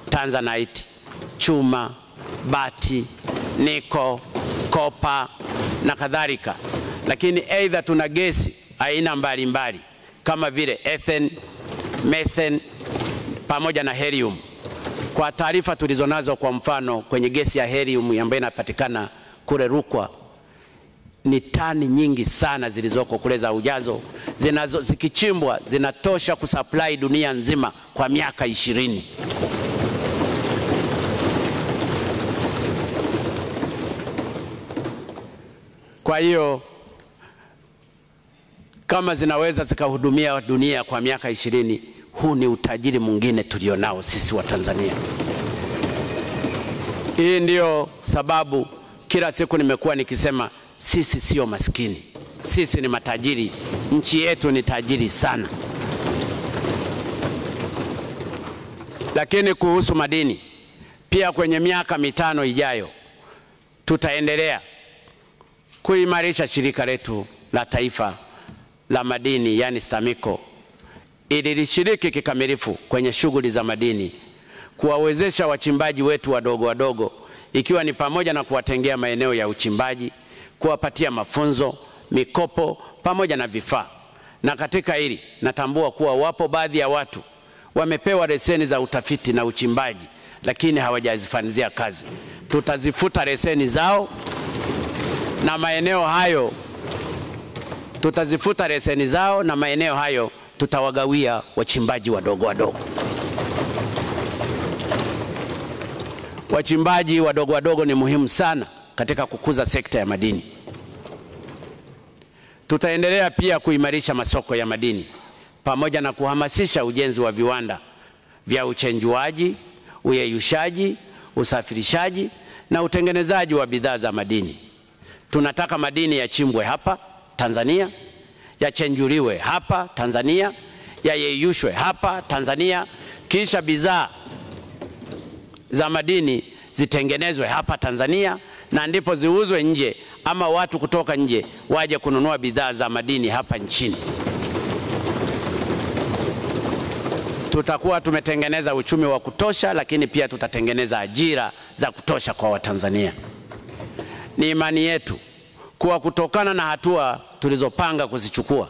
tanzanite, chuma, bati, niko, kopa na kadhalika. Lakini aidha tuna gesi aina mbalimbali kama vile ethane, methane pamoja na helium. Kwa taarifa tulizonazo, kwa mfano kwenye gesi ya helium ambayo inapatikana kule Rukwa, ni tani nyingi sana zilizoko kule za ujazo, zikichimbwa zinatosha kusupply dunia nzima kwa miaka 20. Kwa hiyo kama zinaweza zikahudumia dunia kwa miaka 20, huu ni utajiri mwingine tulionao sisi wa Tanzania. Hii ndio sababu kila siku nimekuwa nikisema sisi sio maskini, sisi ni matajiri. Nchi yetu ni tajiri sana. Lakini kuhusu madini pia, kwenye miaka mitano ijayo tutaendelea kuimarisha shirika letu la taifa la madini, yani STAMICO, ili lishiriki kikamilifu kwenye shughuli za madini, kuwawezesha wachimbaji wetu wadogo wadogo, ikiwa ni pamoja na kuwatengea maeneo ya uchimbaji, kuwapatia mafunzo, mikopo pamoja na vifaa. Na katika hili natambua kuwa wapo baadhi ya watu wamepewa leseni za utafiti na uchimbaji lakini hawajazifanyia kazi. Tutazifuta leseni zao na maeneo hayo tutawagawia wachimbaji wadogo wadogo. Wachimbaji wadogo wadogo ni muhimu sana katika kukuza sekta ya madini. Tutaendelea pia kuimarisha masoko ya madini pamoja na kuhamasisha ujenzi wa viwanda vya uchenjuaji, uyeyushaji, usafirishaji na utengenezaji wa bidhaa za madini. Tunataka madini yachimbwe hapa Tanzania, yachenjuliwe hapa Tanzania, yayeyushwe hapa Tanzania, kisha bidhaa za madini zitengenezwe hapa Tanzania, na ndipo ziuzwe nje ama watu kutoka nje waje kununua bidhaa za madini hapa nchini. tutakuwa tumetengeneza uchumi wa kutosha, lakini pia tutatengeneza ajira za kutosha kwa Watanzania. Ni imani yetu kuwa kutokana na hatua tulizopanga kuzichukua,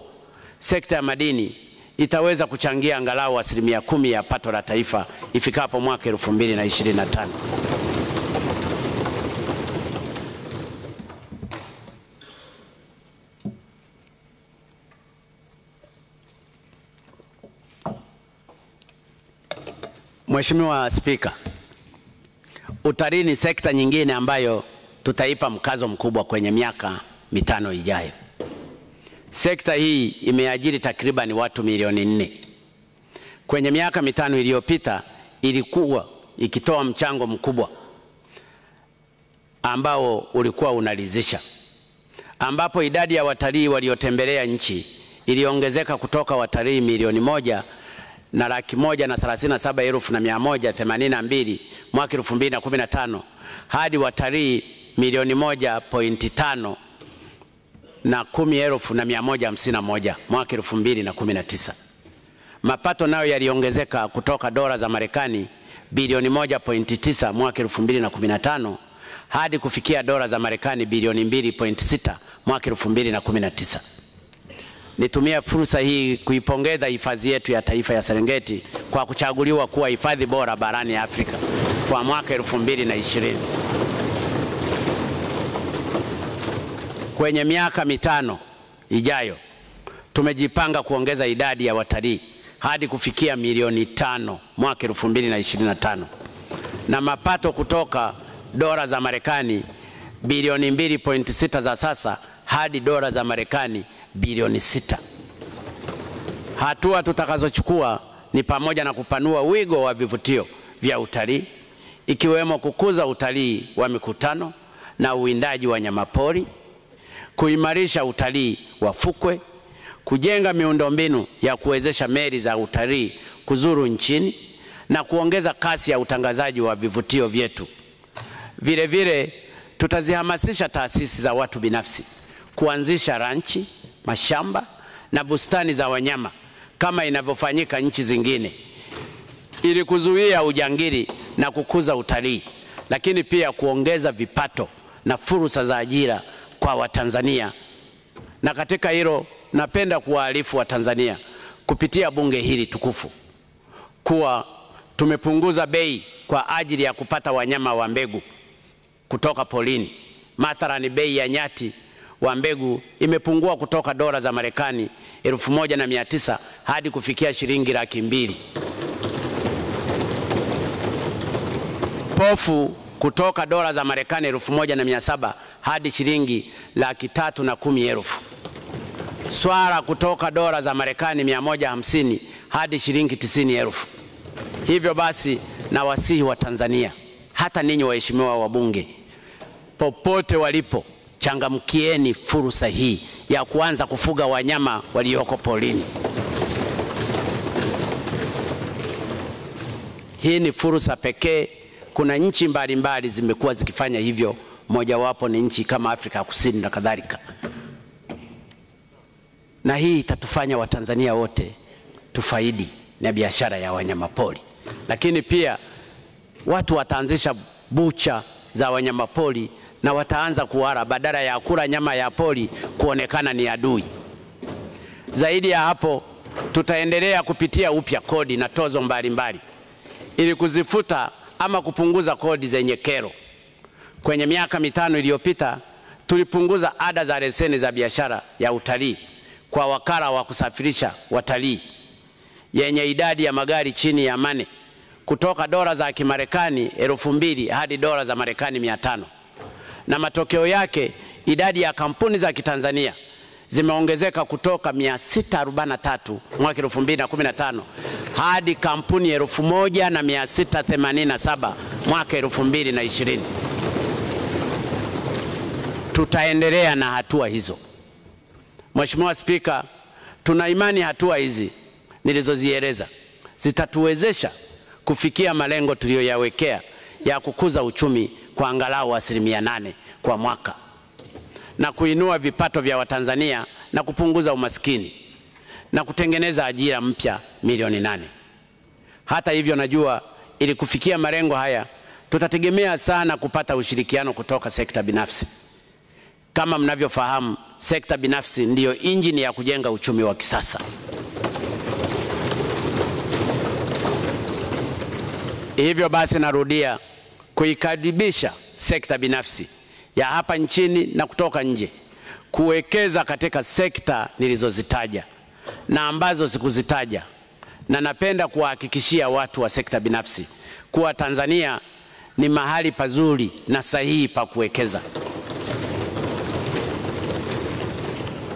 sekta ya madini itaweza kuchangia angalau 10% ya pato la taifa ifikapo mwaka 2025. Mheshimiwa Spika, utalii ni sekta nyingine ambayo tutaipa mkazo mkubwa kwenye miaka 5 ijayo. Sekta hii imeajiri takriban watu milioni 4. Kwenye miaka 5 iliyopita ilikuwa ikitoa mchango mkubwa ambao ulikuwa unaridhisha, ambapo idadi ya watalii waliotembelea nchi iliongezeka kutoka watalii milioni 1,137,182 mwaka 2015 hadi watalii milioni 1.5 na 10,151 mwaka 2019. Mapato nayo yaliongezeka kutoka dola za Marekani bilioni 1.9 mwaka 2015 hadi kufikia dola za Marekani bilioni 2.6 mwaka 2019. Nitumia fursa hii kuipongeza hifadhi yetu ya taifa ya Serengeti kwa kuchaguliwa kuwa hifadhi bora barani Afrika kwa mwaka 2020. Kwenye miaka 5 ijayo tumejipanga kuongeza idadi ya watalii hadi kufikia milioni 5 mwaka 2025 na mapato kutoka dola za Marekani bilioni 2.6 za sasa hadi dola za Marekani bilioni 6. Hatua tutakazochukua ni pamoja na kupanua wigo wa vivutio vya utalii, ikiwemo kukuza utalii wa mikutano na uwindaji wa wanyamapori, kuimarisha utalii wa fukwe, kujenga miundombinu ya kuwezesha meli za utalii kuzuru nchini na kuongeza kasi ya utangazaji wa vivutio vyetu. Vile vile tutazihamasisha taasisi za watu binafsi kuanzisha ranchi, mashamba na bustani za wanyama kama inavyofanyika nchi zingine ili kuzuia ujangili na kukuza utalii, lakini pia kuongeza vipato na fursa za ajira kwa Watanzania. Na katika hilo napenda kuwaarifu Watanzania kupitia bunge hili tukufu kuwa tumepunguza bei kwa ajili ya kupata wanyama wa mbegu kutoka polini. Mathalani bei ya nyati wa mbegu imepungua kutoka dola za Marekani 1,900 hadi kufikia shilingi 200,000. Pofu kutoka dola za Marekani 1,700 hadi shilingi 310,000. Swala kutoka dola za Marekani 150 hadi shilingi 90,000. Hivyo basi na wasihi wa Tanzania, hata ninyi waheshimiwa wabunge, popote walipo, changamkieni fursa hii ya kuanza kufuga wanyama walioko polini. Hii ni fursa pekee. Kuna nchi mbalimbali zimekuwa zikifanya hivyo, mojawapo ni nchi kama Afrika Kusini na kadhalika. Na hii itatufanya Watanzania wote tufaidi na biashara ya wanyamapori. Lakini pia watu wataanzisha bucha za wanyamapori na wataanza kuwala badala ya kula nyama ya pori kuonekana ni adui. Zaidi ya hapo, tutaendelea kupitia upya kodi na tozo mbalimbali ili kuzifuta ama kupunguza kodi zenye kero. Kwenye miaka 5 iliyopita tulipunguza ada za leseni za biashara ya utalii kwa wakala wa kusafirisha watalii yenye idadi ya magari chini ya 8 kutoka dola za Kimarekani 2,000 hadi dola za Marekani 500. Na matokeo yake idadi ya kampuni za Kitanzania zimeongezeka kutoka 643 mwaka 2015 hadi kampuni 1,687 mwaka 2020. Tutaendelea na hatua hizo. Mheshimiwa Spika, tuna imani hatua hizi nilizozieleza zitatuwezesha kufikia malengo tuliyoyawekea ya kukuza uchumi kwa angalau 8% kwa mwaka na kuinua vipato vya Watanzania na kupunguza umaskini na kutengeneza ajira mpya milioni 8. Hata hivyo, najua ili kufikia malengo haya tutategemea sana kupata ushirikiano kutoka sekta binafsi. Kama mnavyofahamu, sekta binafsi ndiyo injini ya kujenga uchumi wa kisasa. Hivyo basi, narudia kuikaribisha sekta binafsi ya hapa nchini na kutoka nje kuwekeza katika sekta nilizozitaja na ambazo sikuzitaja, na napenda kuwahakikishia watu wa sekta binafsi kuwa Tanzania ni mahali pazuri na sahihi pa kuwekeza.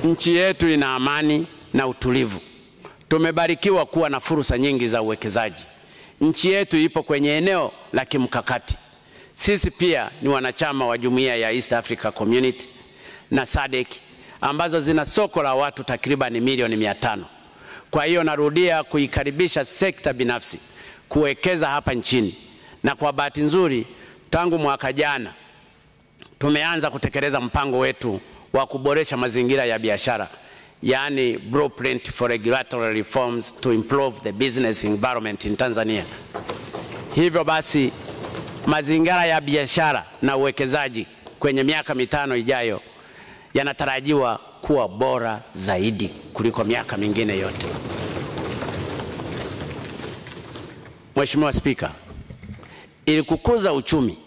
Nchi yetu ina amani na utulivu. Tumebarikiwa kuwa na fursa nyingi za uwekezaji. Nchi yetu ipo kwenye eneo la kimkakati. Sisi pia ni wanachama wa Jumuiya ya East Africa Community na SADC ambazo zina soko la watu takriban milioni 500. Kwa hiyo narudia kuikaribisha sekta binafsi kuwekeza hapa nchini, na kwa bahati nzuri tangu mwaka jana tumeanza kutekeleza mpango wetu wa kuboresha mazingira ya biashara, yani Blueprint for Regulatory Reforms to Improve the Business Environment in Tanzania. Hivyo basi, mazingira ya biashara na uwekezaji kwenye miaka 5 ijayo yanatarajiwa kuwa bora zaidi kuliko miaka mingine yote. Mheshimiwa Spika, ili kukuza uchumi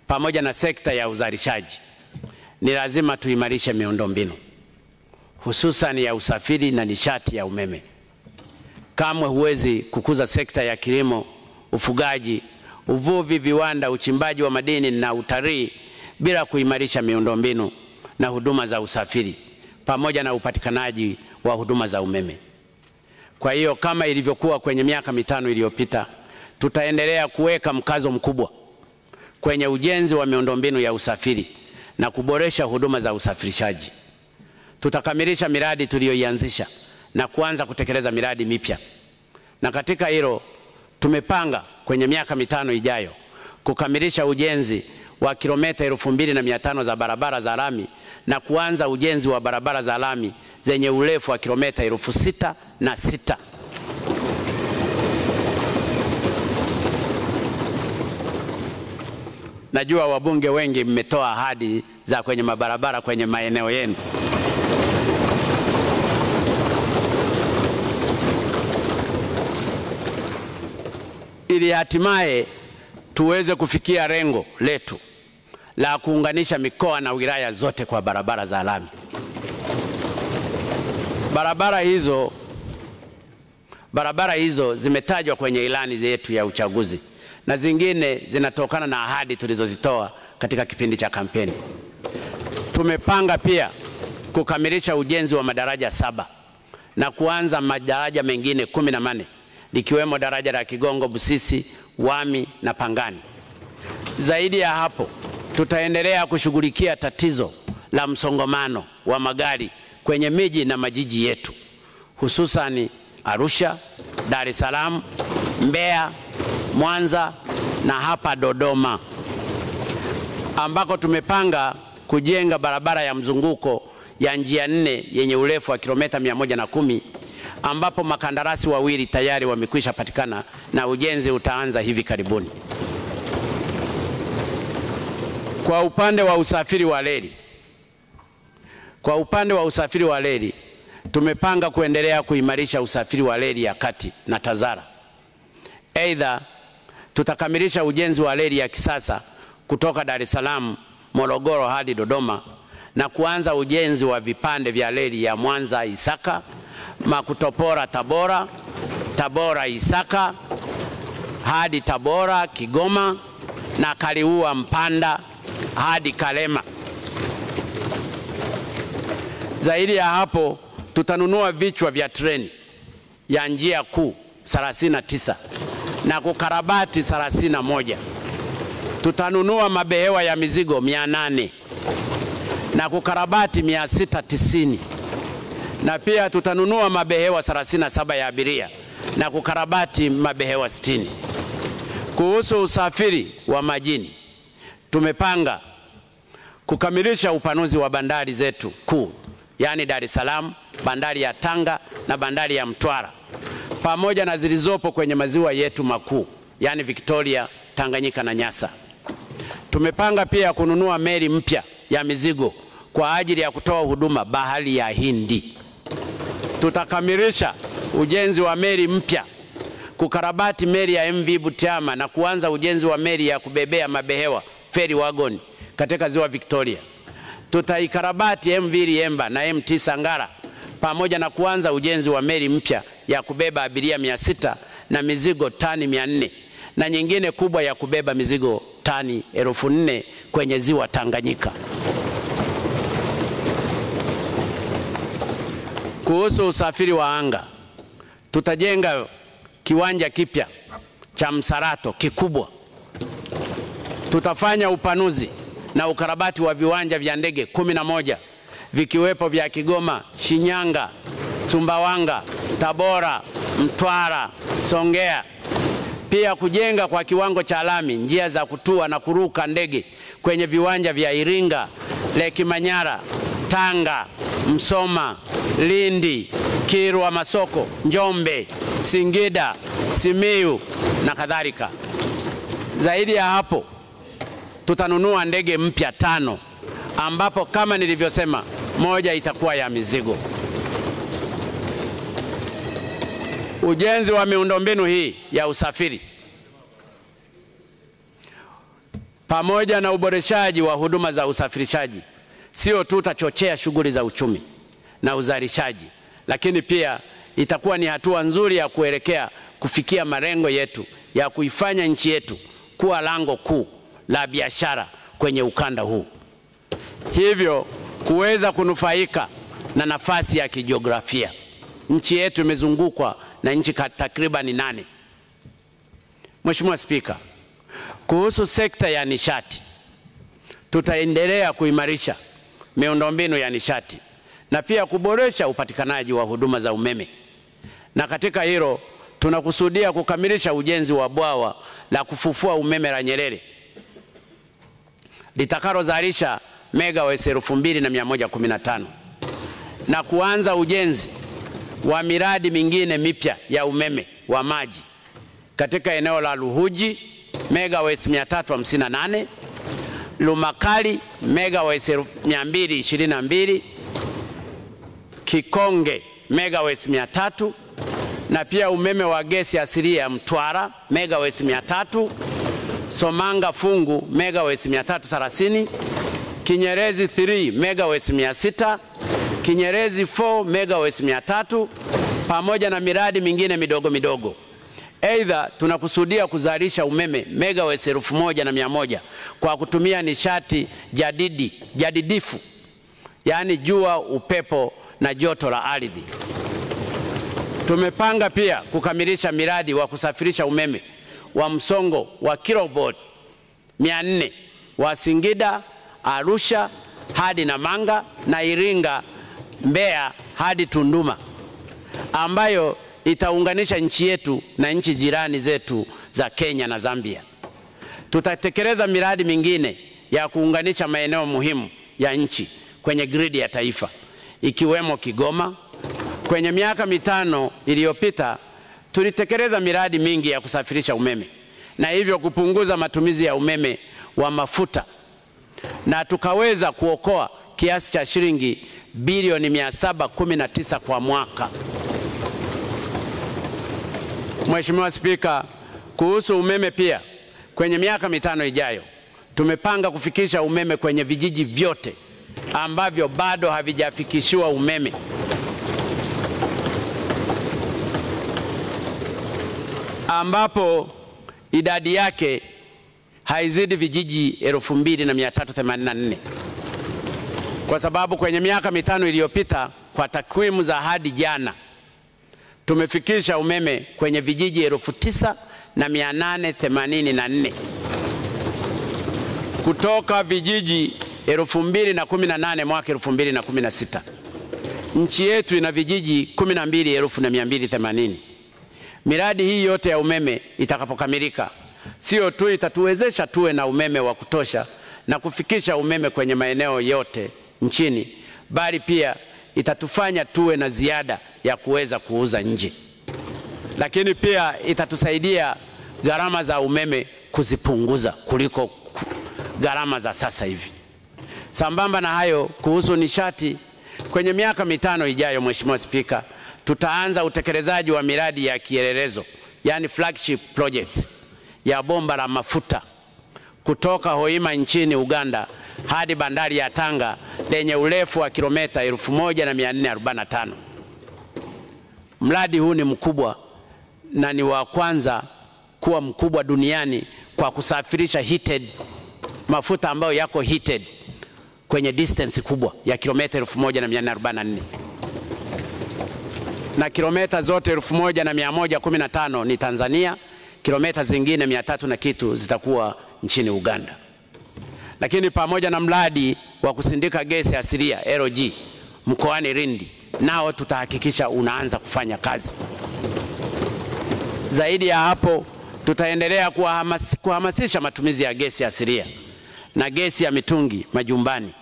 pamoja na sekta ya uzalishaji, ni lazima tuimarishe miundombinu, hususan ya usafiri na nishati ya umeme. Kamwe huwezi kukuza sekta ya kilimo, ufugaji, uvuvi, viwanda, uchimbaji wa madini na utalii bila kuimarisha miundombinu na huduma za usafiri pamoja na upatikanaji wa huduma za umeme. Kwa hiyo, kama ilivyokuwa kwenye miaka 5 iliyopita, tutaendelea kuweka mkazo mkubwa kwenye ujenzi wa miundombinu ya usafiri na kuboresha huduma za usafirishaji. Tutakamilisha miradi tuliyoianzisha na kuanza kutekeleza miradi mipya. Na katika hilo, tumepanga kwenye miaka 5 ijayo kukamilisha ujenzi wa kilomita 2500 za barabara za lami na kuanza ujenzi wa barabara za lami zenye urefu wa kilomita 6006. Najua wabunge wengi mmetoa ahadi za kwenye mabarabara kwenye maeneo yenu. Ili hatimaye tuweze kufikia lengo letu la kuunganisha mikoa na wilaya zote kwa barabara za lami. Barabara hizo zimetajwa kwenye ilani yetu ya uchaguzi na zingine zinatokana na ahadi tulizozitoa katika kipindi cha kampeni. Tumepanga pia kukamilisha ujenzi wa madaraja 7 na kuanza madaraja mengine 14 likiwemo daraja la Kigongo Busisi, Wami na Pangani. Zaidi ya hapo, tutaendelea kushughulikia tatizo la msongamano wa magari kwenye miji na majiji yetu, hususani Arusha, Dar es Salaam, Mbeya, Mwanza na hapa Dodoma, ambako tumepanga kujenga barabara ya mzunguko ya njia 4 yenye urefu wa kilomita 110, ambapo makandarasi wawili tayari wamekwisha patikana na ujenzi utaanza hivi karibuni. Kwa upande wa usafiri wa reli, tumepanga kuendelea kuimarisha usafiri wa reli ya kati na TAZARA. Aidha, tutakamilisha ujenzi wa reli ya kisasa kutoka Dar es Salaam, Morogoro hadi Dodoma na kuanza ujenzi wa vipande vya reli ya Mwanza Isaka, Makutopora Tabora, Tabora Isaka hadi Tabora Kigoma na Kaliua Mpanda hadi Kalema. Zaidi ya hapo, tutanunua vichwa vya treni ya njia kuu 39 na kukarabati 31. Tutanunua mabehewa ya mizigo 800 na kukarabati 690. Na pia tutanunua mabehewa 37 ya abiria na kukarabati mabehewa 60. Kuhusu usafiri wa majini, tumepanga kukamilisha upanuzi wa bandari zetu kuu, yani Dar es Salaam, bandari ya Tanga na bandari ya Mtwara, pamoja na zilizopo kwenye maziwa yetu makuu, yani Victoria, Tanganyika na Nyasa. Tumepanga pia kununua meli mpya ya mizigo kwa ajili ya kutoa huduma bahari ya Hindi. Tutakamilisha ujenzi wa meli mpya, kukarabati meli ya MV Butiama na kuanza ujenzi wa meli ya kubebea mabehewa ferry wagon katika ziwa Victoria. Tutaikarabati MV Liemba na MT Sangara pamoja na kuanza ujenzi wa meli mpya ya kubeba abiria 600 na mizigo tani 400 na nyingine kubwa ya kubeba mizigo tani 4,000 kwenye ziwa Tanganyika. Kuhusu usafiri wa anga, tutajenga kiwanja kipya cha Msarato kikubwa. Tutafanya upanuzi na ukarabati wa viwanja vya ndege 11 vikiwepo vya Kigoma, Shinyanga, Sumbawanga, Tabora, Mtwara, Songea. Pia kujenga kwa kiwango cha lami njia za kutua na kuruka ndege kwenye viwanja vya Iringa, Lake Manyara, Tanga, Msoma, Lindi, Kilwa Masoko, Njombe, Singida, Simiyu na kadhalika. Zaidi ya hapo, tutanunua ndege mpya 5 ambapo kama nilivyosema, moja itakuwa ya mizigo. Ujenzi wa miundombinu hii ya usafiri pamoja na uboreshaji wa huduma za usafirishaji sio tu utachochea shughuli za uchumi na uzalishaji, lakini pia itakuwa ni hatua nzuri ya kuelekea kufikia malengo yetu ya kuifanya nchi yetu kuwa lango kuu la biashara kwenye ukanda huu, hivyo kuweza kunufaika na nafasi ya kijiografia. Nchi yetu imezungukwa na nchi takriban 8. Mheshimiwa Spika, kuhusu sekta ya nishati, tutaendelea kuimarisha miundombinu ya nishati na pia kuboresha upatikanaji wa huduma za umeme. Na katika hilo tunakusudia kukamilisha ujenzi wa bwawa la kufufua umeme la Nyerere litakalozalisha megawatts 2115 na kuanza ujenzi wa miradi mingine mipya ya umeme wa maji katika eneo la Luhuji megawatts 358, Lumakali megawatts 222, Kikonge megawatts 300 na pia umeme wa gesi asilia Mtwara megawatts 300, Somanga Fungu megawatts 330, Kinyerezi 3 megawatts 600, Kinyerezi 4 megawatts 300 pamoja na miradi mingine midogo midogo. Aidha, tunakusudia kuzalisha umeme megawatts 1100 kwa kutumia nishati jadidifu, yani jua, upepo na joto la ardhi. Tumepanga pia kukamilisha miradi wa kusafirisha umeme wa msongo wa kilovolt 400 wa Singida, Arusha hadi Namanga na Iringa, Mbeya hadi Tunduma, ambayo itaunganisha nchi yetu na nchi jirani zetu za Kenya na Zambia. Tutatekeleza miradi mingine ya kuunganisha maeneo muhimu ya nchi kwenye gridi ya taifa ikiwemo Kigoma. Kwenye miaka 5 iliyopita tulitekeleza miradi mingi ya kusafirisha umeme na hivyo kupunguza matumizi ya umeme wa mafuta na tukaweza kuokoa kiasi cha shilingi bilioni 719 kwa mwaka. Mheshimiwa Spika, kuhusu umeme pia, kwenye miaka 5 ijayo tumepanga kufikisha umeme kwenye vijiji vyote ambavyo bado havijafikishiwa umeme, ambapo idadi yake haizidi vijiji 2384, kwa sababu kwenye miaka 5 iliyopita kwa takwimu za hadi jana tumefikisha umeme kwenye vijiji 9884 kutoka vijiji 2018 mwaka 2016. Nchi yetu ina vijiji 12,280. Miradi hii yote ya umeme itakapokamilika, sio tu itatuwezesha tuwe na umeme wa kutosha na kufikisha umeme kwenye maeneo yote nchini, bali pia itatufanya tuwe na ziada ya kuweza kuuza nje. lakini pia itatusaidia gharama za umeme kuzipunguza kuliko gharama za sasa hivi. Sambamba na hayo, kuhusu nishati, kwenye miaka 5 ijayo, Mheshimiwa Spika, tutaanza utekelezaji wa miradi ya kielelezo, yani flagship projects ya bomba la mafuta kutoka Hoima nchini Uganda hadi bandari ya Tanga lenye urefu wa kilomita 1445. Mradi huu ni mkubwa na ni wa kwanza kuwa mkubwa duniani kwa kusafirisha heated mafuta ambayo yako heated kwenye distance kubwa ya kilomita 1444. Na kilomita zote 1115 ni Tanzania, kilomita zingine 300 na kitu zitakuwa nchini Uganda. Lakini pamoja na mradi wa kusindika gesi asilia LG mkoani Lindi, nao tutahakikisha unaanza kufanya kazi. Zaidi ya hapo, tutaendelea kuhamasisha matumizi ya gesi asilia na gesi ya mitungi majumbani,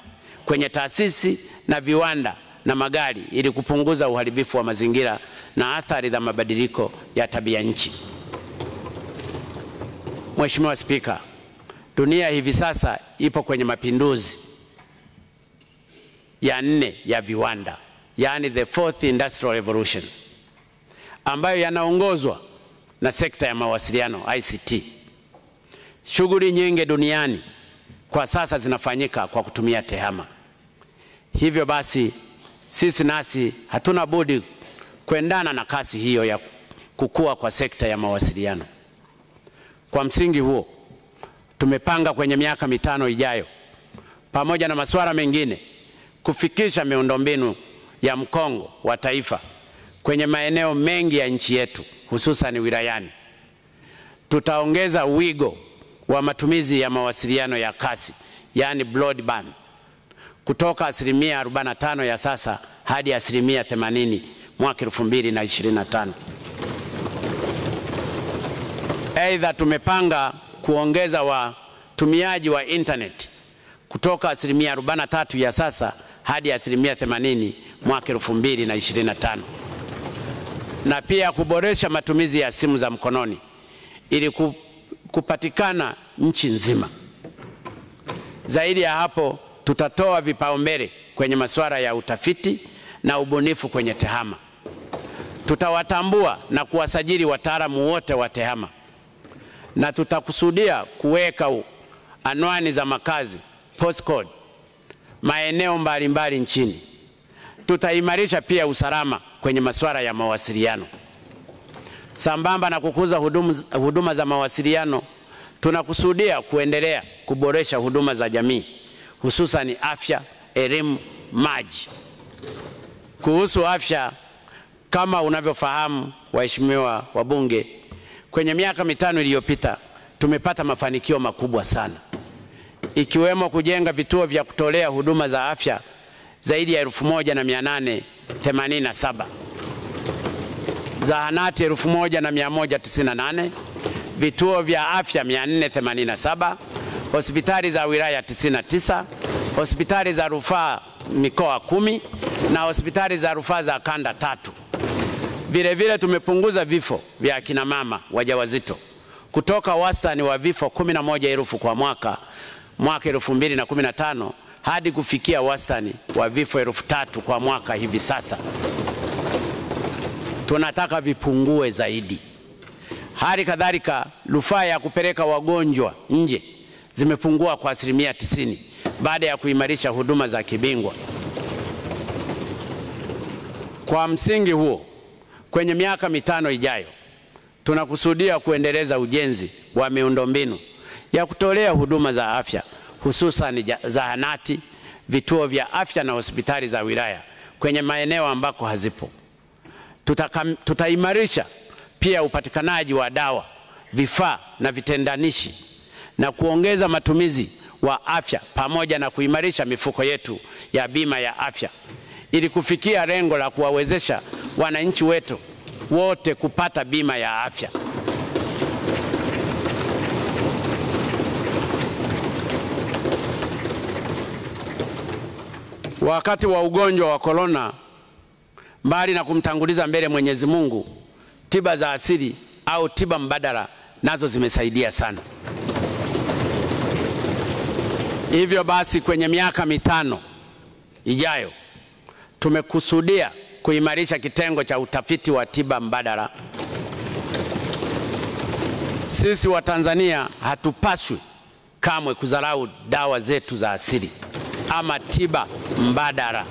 kwenye taasisi na viwanda na magari, ili kupunguza uharibifu wa mazingira na athari za mabadiliko ya tabia nchi. Mheshimiwa Spika, dunia hivi sasa ipo kwenye mapinduzi ya 4 ya viwanda, yani the 4th industrial revolutions, ambayo yanaongozwa na sekta ya mawasiliano ICT. Shughuli nyingi duniani kwa sasa zinafanyika kwa kutumia tehama. Hivyo basi, sisi nasi hatuna budi kuendana na kasi hiyo ya kukua kwa sekta ya mawasiliano. Kwa msingi huo, tumepanga kwenye miaka 5 ijayo, pamoja na masuala mengine, kufikisha miundombinu ya mkongo wa taifa kwenye maeneo mengi ya nchi yetu, hususan wilayani. Tutaongeza wigo wa matumizi ya mawasiliano ya kasi, yani broadband, kutoka 45% ya sasa hadi 80% mwaka 2025. Aidha, tumepanga kuongeza watumiaji wa internet kutoka 43% ya sasa hadi 80% mwaka 2025, na pia kuboresha matumizi ya simu za mkononi ili kupatikana nchi nzima. Zaidi ya hapo, tutatoa vipaumbele kwenye masuala ya utafiti na ubunifu kwenye tehama. Tutawatambua na kuwasajili wataalamu wote wa tehama, na tutakusudia kuweka anwani za makazi postcode maeneo mbalimbali nchini. Tutaimarisha pia usalama kwenye masuala ya mawasiliano. Sambamba na kukuza huduma za mawasiliano, tunakusudia kuendelea kuboresha huduma za jamii, hususan afya, elimu, maji. Kuhusu afya, kama unavyofahamu waheshimiwa wabunge, kwenye miaka 5 iliyopita tumepata mafanikio makubwa sana, ikiwemo kujenga vituo vya kutolea huduma za afya zaidi ya 1887, zahanati 1198, vituo vya afya 487, hospitali za wilaya 99, hospitali za rufaa mikoa 10 na hospitali za rufaa za kanda 3. Vile vile tumepunguza vifo vya akina mama wajawazito kutoka wastani wa vifo 11,000 kwa mwaka 2015 hadi kufikia wastani wa vifo 3,000 kwa mwaka hivi sasa. Tunataka vipungue zaidi. Hali kadhalika, rufaa ya kupeleka wagonjwa nje zimepungua kwa 90% baada ya kuimarisha huduma za kibingwa. Kwa msingi huo, kwenye miaka 5 ijayo, tunakusudia kuendeleza ujenzi wa miundombinu ya kutolea huduma za afya, hususan zahanati, vituo vya afya na hospitali za wilaya kwenye maeneo ambako hazipo. Tutaimarisha pia upatikanaji wa dawa, vifaa na vitendanishi, na kuongeza matumizi wa afya, pamoja na kuimarisha mifuko yetu ya bima ya afya ili kufikia lengo la kuwawezesha wananchi wetu wote kupata bima ya afya. Wakati wa ugonjwa wa korona, mbali na kumtanguliza mbele Mwenyezi Mungu, tiba za asili au tiba mbadala nazo zimesaidia sana. Hivyo basi kwenye miaka 5 ijayo tumekusudia kuimarisha kitengo cha utafiti wa tiba mbadala. Sisi wa Tanzania hatupaswi kamwe kudharau dawa zetu za asili ama tiba mbadala.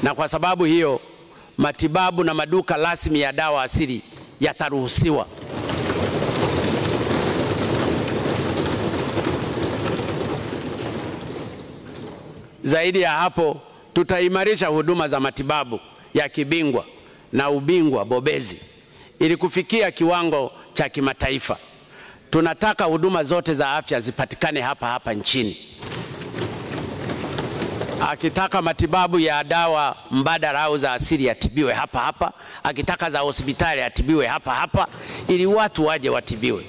Na kwa sababu hiyo, matibabu na maduka rasmi ya dawa asili yataruhusiwa. Zaidi ya hapo, tutaimarisha huduma za matibabu ya kibingwa na ubingwa bobezi ili kufikia kiwango cha kimataifa. Tunataka huduma zote za afya zipatikane hapa hapa nchini. Akitaka matibabu ya dawa mbadala au za asili yatibiwe hapa hapa, akitaka za hospitali yatibiwe hapa hapa, ili watu waje watibiwe.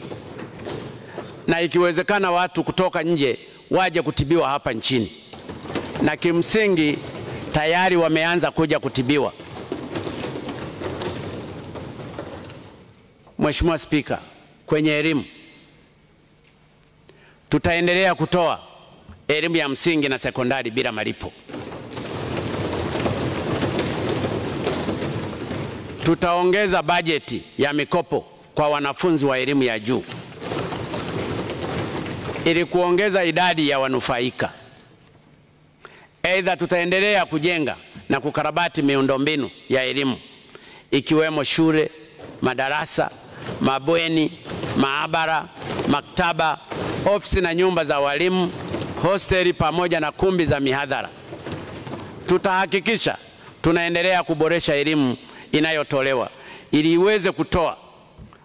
Na ikiwezekana watu kutoka nje waje kutibiwa hapa nchini. Na kimsingi tayari wameanza kuja kutibiwa. Mheshimiwa Spika, kwenye elimu tutaendelea kutoa elimu ya msingi na sekondari bila malipo. Tutaongeza bajeti ya mikopo kwa wanafunzi wa elimu ya juu ili kuongeza idadi ya wanufaika. Aidha, tutaendelea kujenga na kukarabati miundombinu ya elimu ikiwemo shule, madarasa, mabweni, maabara, maktaba, ofisi na nyumba za walimu, hosteli pamoja na kumbi za mihadhara. Tutahakikisha tunaendelea kuboresha elimu inayotolewa ili iweze kutoa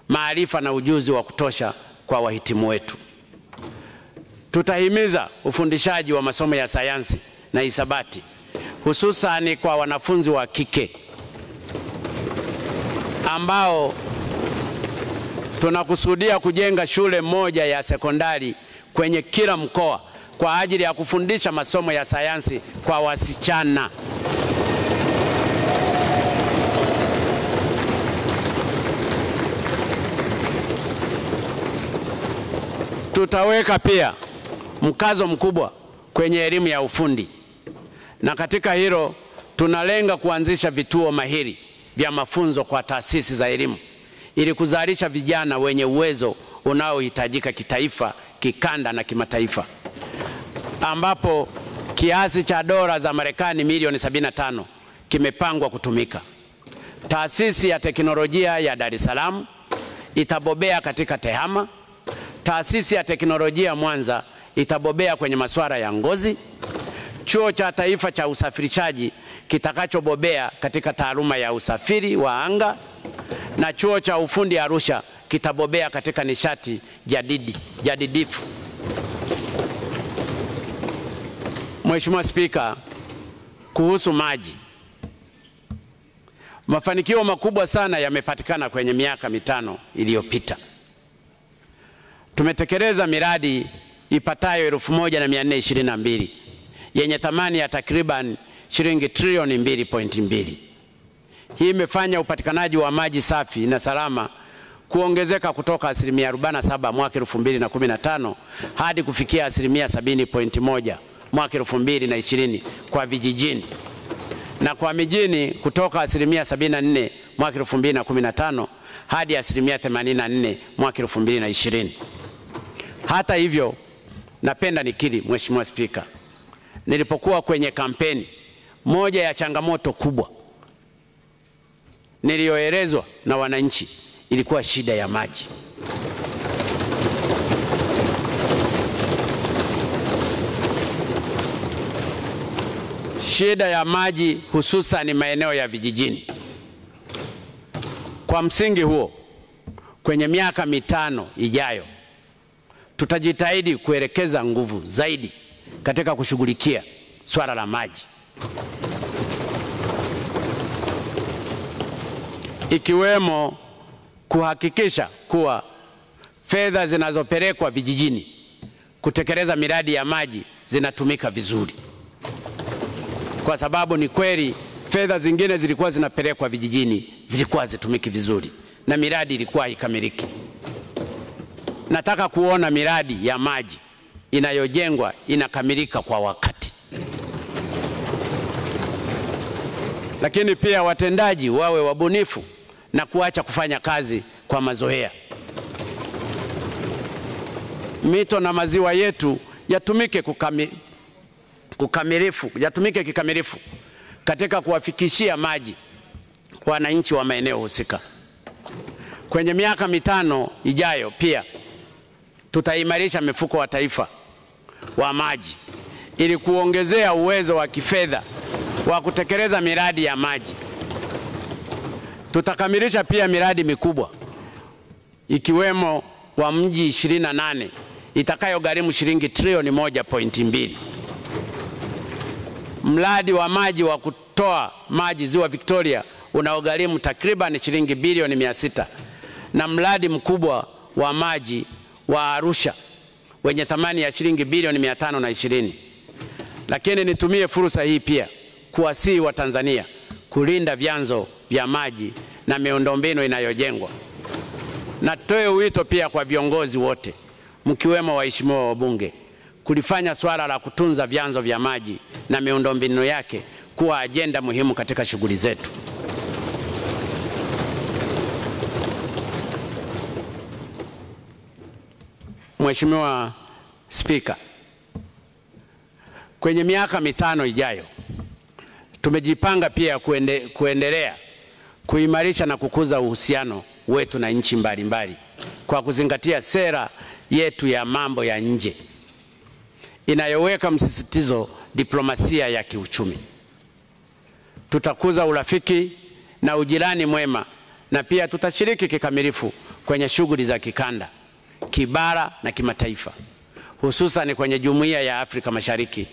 maarifa na ujuzi wa kutosha kwa wahitimu wetu. Tutahimiza ufundishaji wa masomo ya sayansi na hisabati hususani kwa wanafunzi wa kike ambao tunakusudia kujenga shule moja ya sekondari kwenye kila mkoa kwa ajili ya kufundisha masomo ya sayansi kwa wasichana. Tutaweka pia mkazo mkubwa kwenye elimu ya ufundi. Na katika hilo tunalenga kuanzisha vituo mahiri vya mafunzo kwa taasisi za elimu ili kuzalisha vijana wenye uwezo unaohitajika kitaifa, kikanda na kimataifa, ambapo kiasi cha dola za Marekani milioni 75 kimepangwa kutumika. Taasisi ya teknolojia ya Dar es Salaam itabobea katika tehama. Taasisi ya teknolojia Mwanza itabobea kwenye masuala ya ngozi. Chuo cha Taifa cha Usafirishaji kitakachobobea katika taaluma ya usafiri wa anga, na chuo cha ufundi Arusha kitabobea katika nishati jadidifu. Mheshimiwa Spika, kuhusu maji, mafanikio makubwa sana yamepatikana kwenye miaka 5 iliyopita. Tumetekeleza miradi ipatayo 1422 yenye thamani ya takriban shilingi trilioni 2.2. Hii imefanya upatikanaji wa maji safi na salama kuongezeka kutoka 47% mwaka 2015 hadi kufikia 70.1% mwaka 2020 kwa vijijini, na kwa mijini kutoka 74% mwaka 2015 hadi 84% mwaka 2020. Hata hivyo, napenda nikiri Mheshimiwa Spika, nilipokuwa kwenye kampeni, moja ya changamoto kubwa niliyoelezwa na wananchi ilikuwa shida ya maji. Shida ya maji hususan maeneo ya vijijini. Kwa msingi huo, kwenye miaka 5 ijayo tutajitahidi kuelekeza nguvu zaidi katika kushughulikia swala la maji, ikiwemo kuhakikisha kuwa fedha zinazopelekwa vijijini kutekeleza miradi ya maji zinatumika vizuri, kwa sababu ni kweli fedha zingine zilikuwa zinapelekwa vijijini, zilikuwa zitumiki vizuri na miradi ilikuwa haikamiliki. Nataka kuona miradi ya maji inayojengwa inakamilika kwa wakati. Lakini pia watendaji wawe wabunifu na kuacha kufanya kazi kwa mazoea. Mito na maziwa yetu yatumike kikamilifu katika kuwafikishia maji wananchi wa maeneo husika. Kwenye miaka 5 ijayo pia tutaimarisha mifuko wa taifa wa maji ili kuongezea uwezo wa kifedha wa kutekeleza miradi ya maji. Tutakamilisha pia miradi mikubwa ikiwemo wa mji 28 itakayogharimu shilingi trilioni 1.2. Mradi wa maji wa kutoa maji Ziwa Victoria unaogharimu takriban shilingi bilioni 600 na mradi mkubwa wa maji wa Arusha wenye thamani ya shilingi bilioni 520. Lakini nitumie fursa hii pia kuwasihi wa Tanzania kulinda vyanzo vya maji na miundombinu inayojengwa. Natoe wito pia kwa viongozi wote mkiwemo waheshimiwa wabunge kulifanya swala la kutunza vyanzo vya maji na miundombinu yake kuwa ajenda muhimu katika shughuli zetu. Mheshimiwa Spika, kwenye miaka 5 ijayo tumejipanga pia kuendelea kuimarisha na kukuza uhusiano wetu na nchi mbalimbali kwa kuzingatia sera yetu ya mambo ya nje inayoweka msisitizo diplomasia ya kiuchumi. Tutakuza urafiki na ujirani mwema na pia tutashiriki kikamilifu kwenye shughuli za kikanda, kibara na kimataifa, hususan kwenye Jumuiya ya Afrika Mashariki,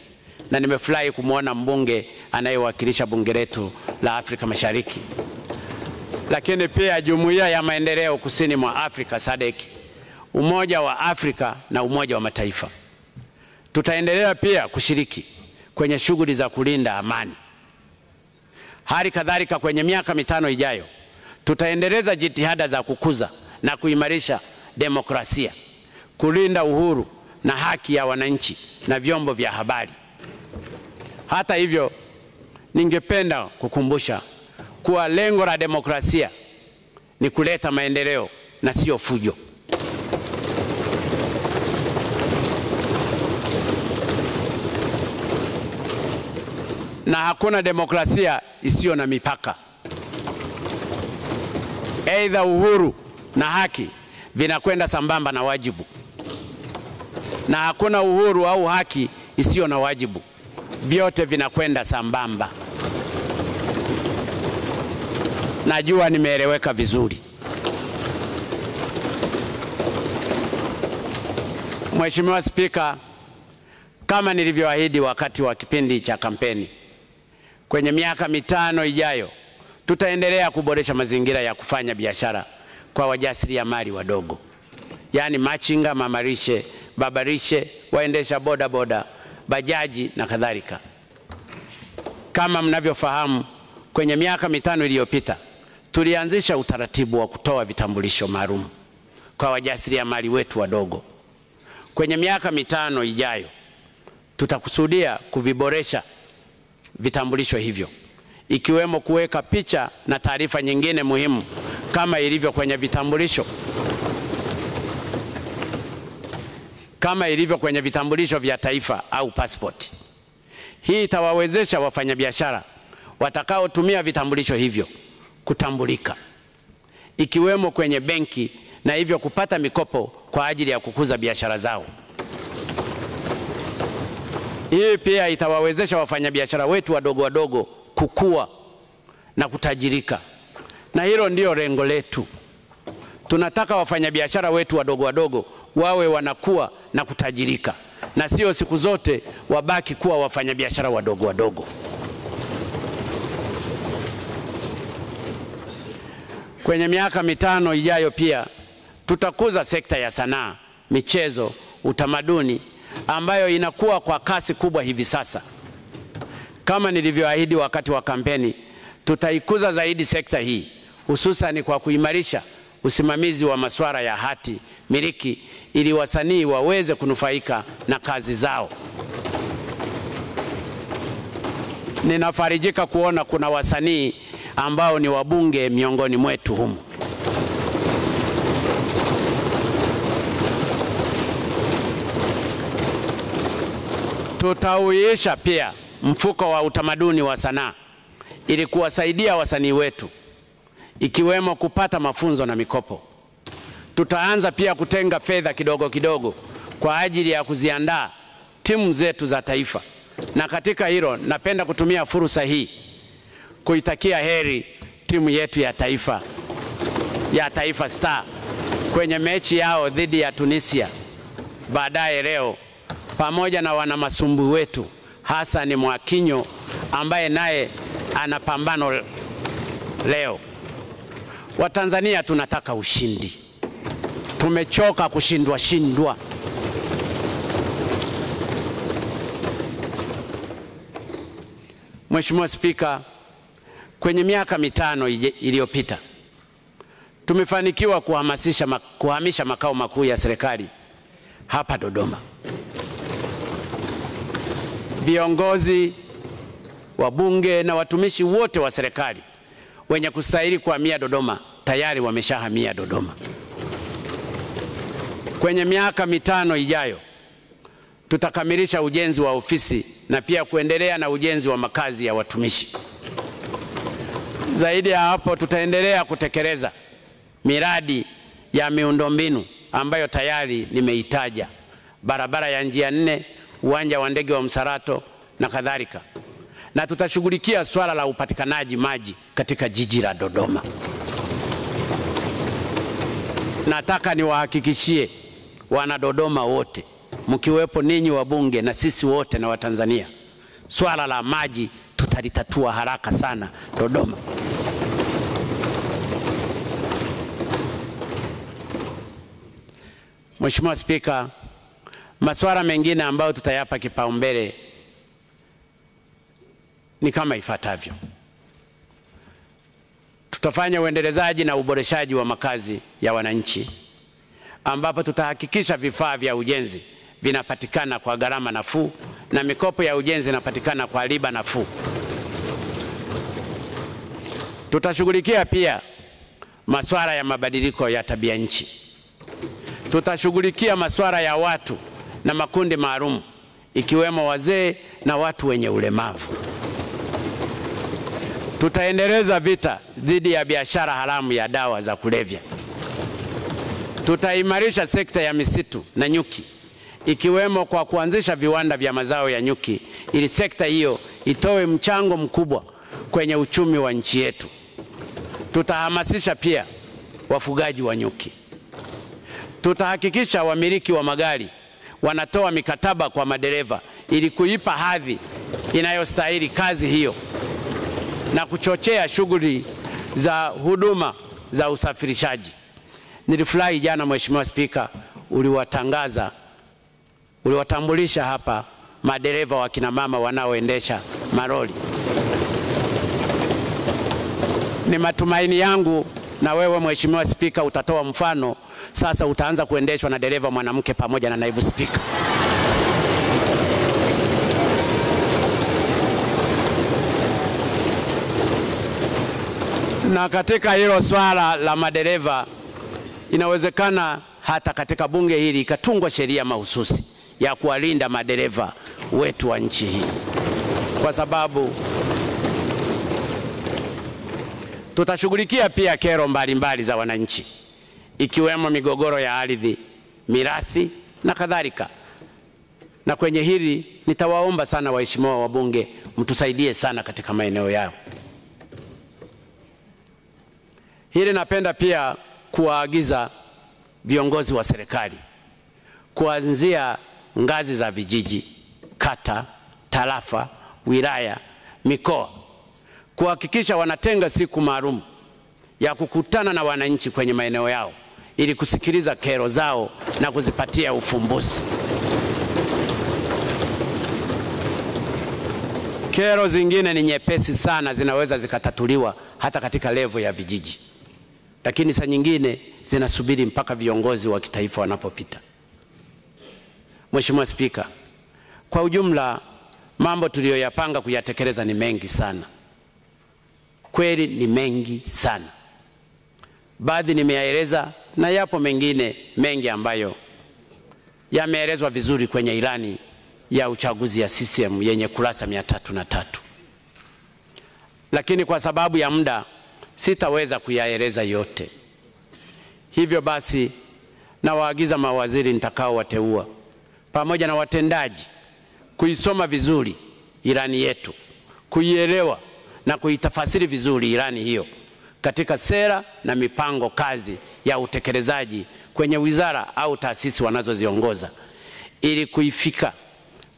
na nimefurahi kumwona mbunge anayewakilisha bunge letu la Afrika Mashariki. Lakini pia Jumuiya ya Maendeleo Kusini mwa Afrika SADC, Umoja wa Afrika na Umoja wa Mataifa. Tutaendelea pia kushiriki kwenye shughuli za kulinda amani. Hali kadhalika kwenye miaka 5 ijayo tutaendeleza jitihada za kukuza na kuimarisha demokrasia, kulinda uhuru na haki ya wananchi na vyombo vya habari. Hata hivyo, ningependa kukumbusha kuwa lengo la demokrasia ni kuleta maendeleo na sio fujo. Na hakuna demokrasia isiyo na mipaka. Aidha, uhuru na haki vinakwenda sambamba na wajibu, na hakuna uhuru au haki isiyo na wajibu. Vyote vinakwenda sambamba. Najua nimeeleweka vizuri. Mheshimiwa Spika, kama nilivyoahidi wakati wa kipindi cha kampeni, kwenye miaka 5 ijayo tutaendelea kuboresha mazingira ya kufanya biashara kwa wajasiriamali wadogo, yaani machinga, mamarishe, babarishe, waendesha bodaboda, bajaji na kadhalika. Kama mnavyofahamu, kwenye miaka 5 iliyopita tulianzisha utaratibu wa kutoa vitambulisho maalum kwa wajasiriamali wetu wadogo. Kwenye miaka 5 ijayo tutakusudia kuviboresha vitambulisho hivyo, ikiwemo kuweka picha na taarifa nyingine muhimu kama ilivyo kwenye vitambulisho vya taifa au passport. Hii itawawezesha wafanyabiashara watakaotumia vitambulisho hivyo kutambulika, ikiwemo kwenye benki, na hivyo kupata mikopo kwa ajili ya kukuza biashara zao. Hii pia itawawezesha wafanyabiashara wetu wadogo kukua na kutajirika, na hilo ndio lengo letu. Tunataka wafanyabiashara wetu wadogo wawe wanakuwa na kutajirika, na sio siku zote wabaki kuwa wafanyabiashara wadogo. Kwenye miaka 5 ijayo pia tutakuza sekta ya sanaa, michezo, utamaduni ambayo inakuwa kwa kasi kubwa hivi sasa. Kama nilivyoahidi wakati wa kampeni, Tutaikuza zaidi sekta hii, hususan kwa kuimarisha usimamizi wa masuala ya hati miliki ili wasanii waweze kunufaika na kazi zao. Ninafarijika kuona kuna wasanii ambao ni wabunge miongoni mwetu humu. Tutauisha pia mfuko wa utamaduni wa sanaa ili kuwasaidia wasanii wetu ikiwemo kupata mafunzo na mikopo. Tutaanza pia kutenga fedha kidogo kidogo kwa ajili ya kuziandaa timu zetu za taifa. Na katika hilo napenda kutumia fursa hii kuitakia heri timu yetu ya Taifa Star kwenye mechi yao dhidi ya Tunisia baadaye leo, pamoja na wana masumbu wetu Hassan Mwakinyo ambaye naye ana pambano leo. Watanzania tunataka ushindi. Tumechoka kushindwa. Mheshimiwa Spika, kwenye miaka 5 iliyopita tumefanikiwa kuhamisha makao makuu ya serikali hapa Dodoma. Viongozi, wabunge na watumishi wote wa serikali wenye kustahili kuhamia Dodoma tayari wameshahamia Dodoma. Kwenye miaka 5 ijayo tutakamilisha ujenzi wa ofisi na pia kuendelea na ujenzi wa makazi ya watumishi. Zaidi ya hapo, tutaendelea kutekeleza miradi ya miundombinu ambayo tayari nimeitaja: barabara ya njia 4, uwanja wa ndege wa Msarato na kadhalika. Na tutashughulikia swala la upatikanaji maji katika jiji la Dodoma. Nataka niwahakikishie wana Dodoma wote, mkiwepo ninyi wabunge na sisi wote na Watanzania, swala la maji tutalitatua haraka sana Dodoma. Mheshimiwa Spika, masuala mengine ambayo tutayapa kipaumbele ni kama ifuatavyo. Tutafanya uendelezaji na uboreshaji wa makazi ya wananchi, ambapo tutahakikisha vifaa vya ujenzi vinapatikana kwa gharama nafuu na mikopo ya ujenzi inapatikana kwa riba nafuu. Tutashughulikia pia masuala ya mabadiliko ya tabia nchi. Tutashughulikia masuala ya watu na makundi maalum ikiwemo wazee na watu wenye ulemavu. Tutaendeleza vita dhidi ya biashara haramu ya dawa za kulevya. Tutaimarisha sekta ya misitu na nyuki ikiwemo kwa kuanzisha viwanda vya mazao ya nyuki ili sekta hiyo itoe mchango mkubwa kwenye uchumi wa nchi yetu. Tutahamasisha pia wafugaji wa nyuki. Tutahakikisha wamiliki wa magari wanatoa mikataba kwa madereva ili kuipa hadhi inayostahili kazi hiyo na kuchochea shughuli za huduma za usafirishaji. Nilifurahi jana Mheshimiwa Spika, uliwatambulisha hapa madereva wa kina mama wanaoendesha maroli. Ni matumaini yangu na wewe Mheshimiwa Spika utatoa mfano, sasa utaanza kuendeshwa na dereva mwanamke pamoja na naibu spika. Na katika hilo swala la madereva, inawezekana hata katika bunge hili ikatungwa sheria mahususi ya kuwalinda madereva wetu wa nchi hii, kwa sababu tutashughulikia pia kero mbalimbali za wananchi ikiwemo migogoro ya ardhi, mirathi na kadhalika. Na kwenye hili nitawaomba sana waheshimiwa wabunge mtusaidie sana katika maeneo yao. Hili napenda pia kuwaagiza viongozi wa serikali kuanzia ngazi za vijiji, kata, tarafa, wilaya, mikoa kuhakikisha wanatenga siku maalum ya kukutana na wananchi kwenye maeneo yao ili kusikiliza kero zao na kuzipatia ufumbuzi. Kero zingine ni nyepesi sana, zinaweza zikatatuliwa hata katika levo ya vijiji, lakini saa nyingine zinasubiri mpaka viongozi wa kitaifa wanapopita. Mheshimiwa Spika, kwa ujumla mambo tuliyoyapanga kuyatekeleza ni mengi sana. Kweli ni mengi sana. Baadhi nimeyaeleza na yapo mengine mengi ambayo yameelezwa vizuri kwenye ilani ya uchaguzi ya CCM yenye kurasa 303. Lakini kwa sababu ya muda sitaweza kuyaeleza yote. Hivyo basi nawaagiza mawaziri nitakao wateua pamoja na watendaji kuisoma vizuri ilani yetu, kuielewa na kuitafasiri vizuri ilani hiyo katika sera na mipango kazi ya utekelezaji kwenye wizara au taasisi wanazoziongoza, ili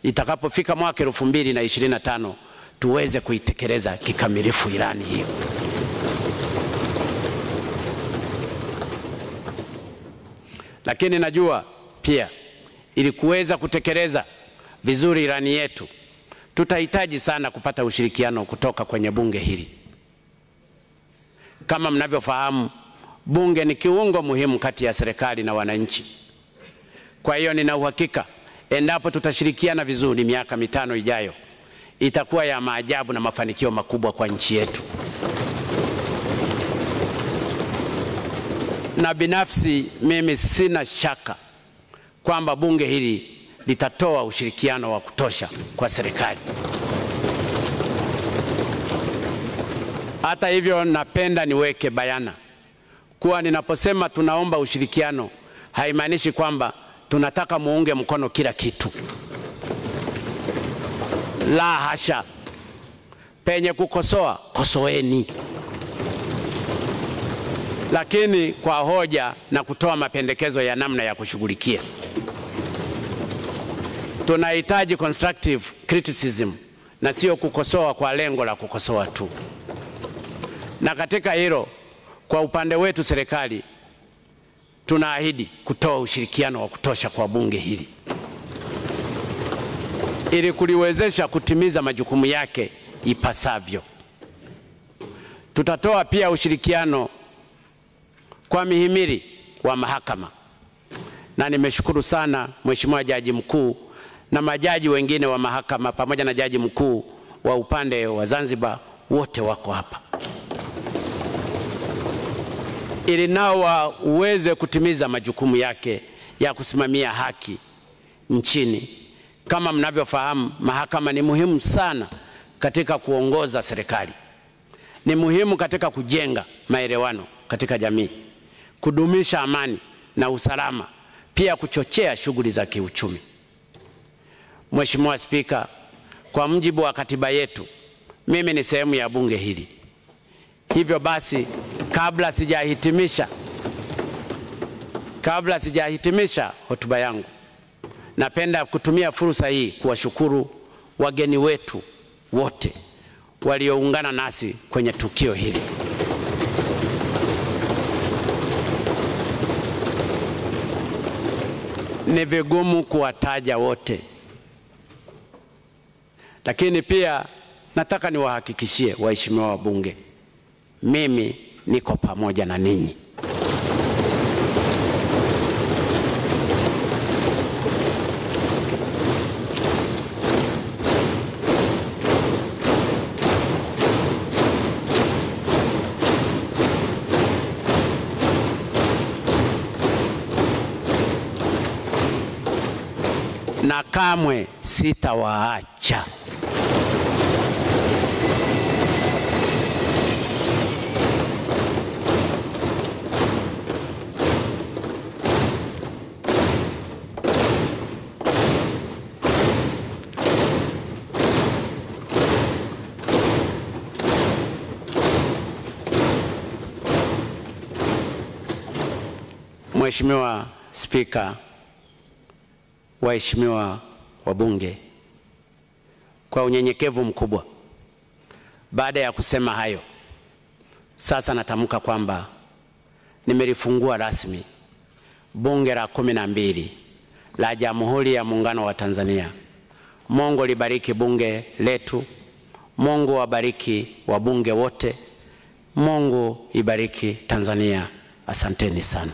itakapofika mwaka 2025 tuweze kuitekeleza kikamilifu ilani hiyo. Lakini najua pia ili kuweza kutekeleza vizuri ilani yetu tutahitaji sana kupata ushirikiano kutoka kwenye bunge hili. Kama mnavyofahamu, bunge ni kiungo muhimu kati ya serikali na wananchi. Kwa hiyo nina uhakika endapo tutashirikiana vizuri, miaka 5 ijayo itakuwa ya maajabu na mafanikio makubwa kwa nchi yetu. Na binafsi mimi sina shaka kwamba bunge hili litatoa ushirikiano wa kutosha kwa serikali. Hata hivyo, napenda niweke bayana kuwa ninaposema tunaomba ushirikiano haimaanishi kwamba tunataka muunge mkono kila kitu. La hasha. Penye kukosoa, kosoeni, lakini kwa hoja na kutoa mapendekezo ya namna ya kushughulikia. Tunahitaji constructive criticism na sio kukosoa kwa lengo la kukosoa tu. Na katika hilo, kwa upande wetu serikali tunaahidi kutoa ushirikiano wa kutosha kwa bunge hili ili kuliwezesha kutimiza majukumu yake ipasavyo. Tutatoa pia ushirikiano kwa mihimili wa mahakama, na nimeshukuru sana Mheshimiwa Jaji Mkuu na majaji wengine wa mahakama pamoja na Jaji Mkuu wa upande wa Zanzibar, wote wako hapa ili nao waweze kutimiza majukumu yake ya kusimamia haki nchini. Kama mnavyofahamu, mahakama ni muhimu sana katika kuongoza serikali. Ni muhimu katika kujenga maelewano katika jamii, kudumisha amani na usalama, pia kuchochea shughuli za kiuchumi. Mheshimiwa Spika, kwa mujibu wa katiba yetu, mimi ni sehemu ya bunge hili. Hivyo basi, kabla sijahitimisha hotuba yangu, napenda kutumia fursa hii kuwashukuru wageni wetu wote walioungana nasi kwenye tukio hili. Ni vigumu kuwataja wote, lakini pia nataka niwahakikishie waheshimiwa wabunge, mimi niko pamoja na ninyi. Na kamwe sitawaacha. Mheshimiwa Spika, waheshimiwa wabunge, kwa unyenyekevu mkubwa, baada ya kusema hayo, sasa natamka kwamba nimelifungua rasmi bunge la 12 la Jamhuri ya Muungano wa Tanzania. Mungu libariki bunge letu Mungu wabariki wabunge wote. Mungu ibariki Tanzania. Asanteni sana.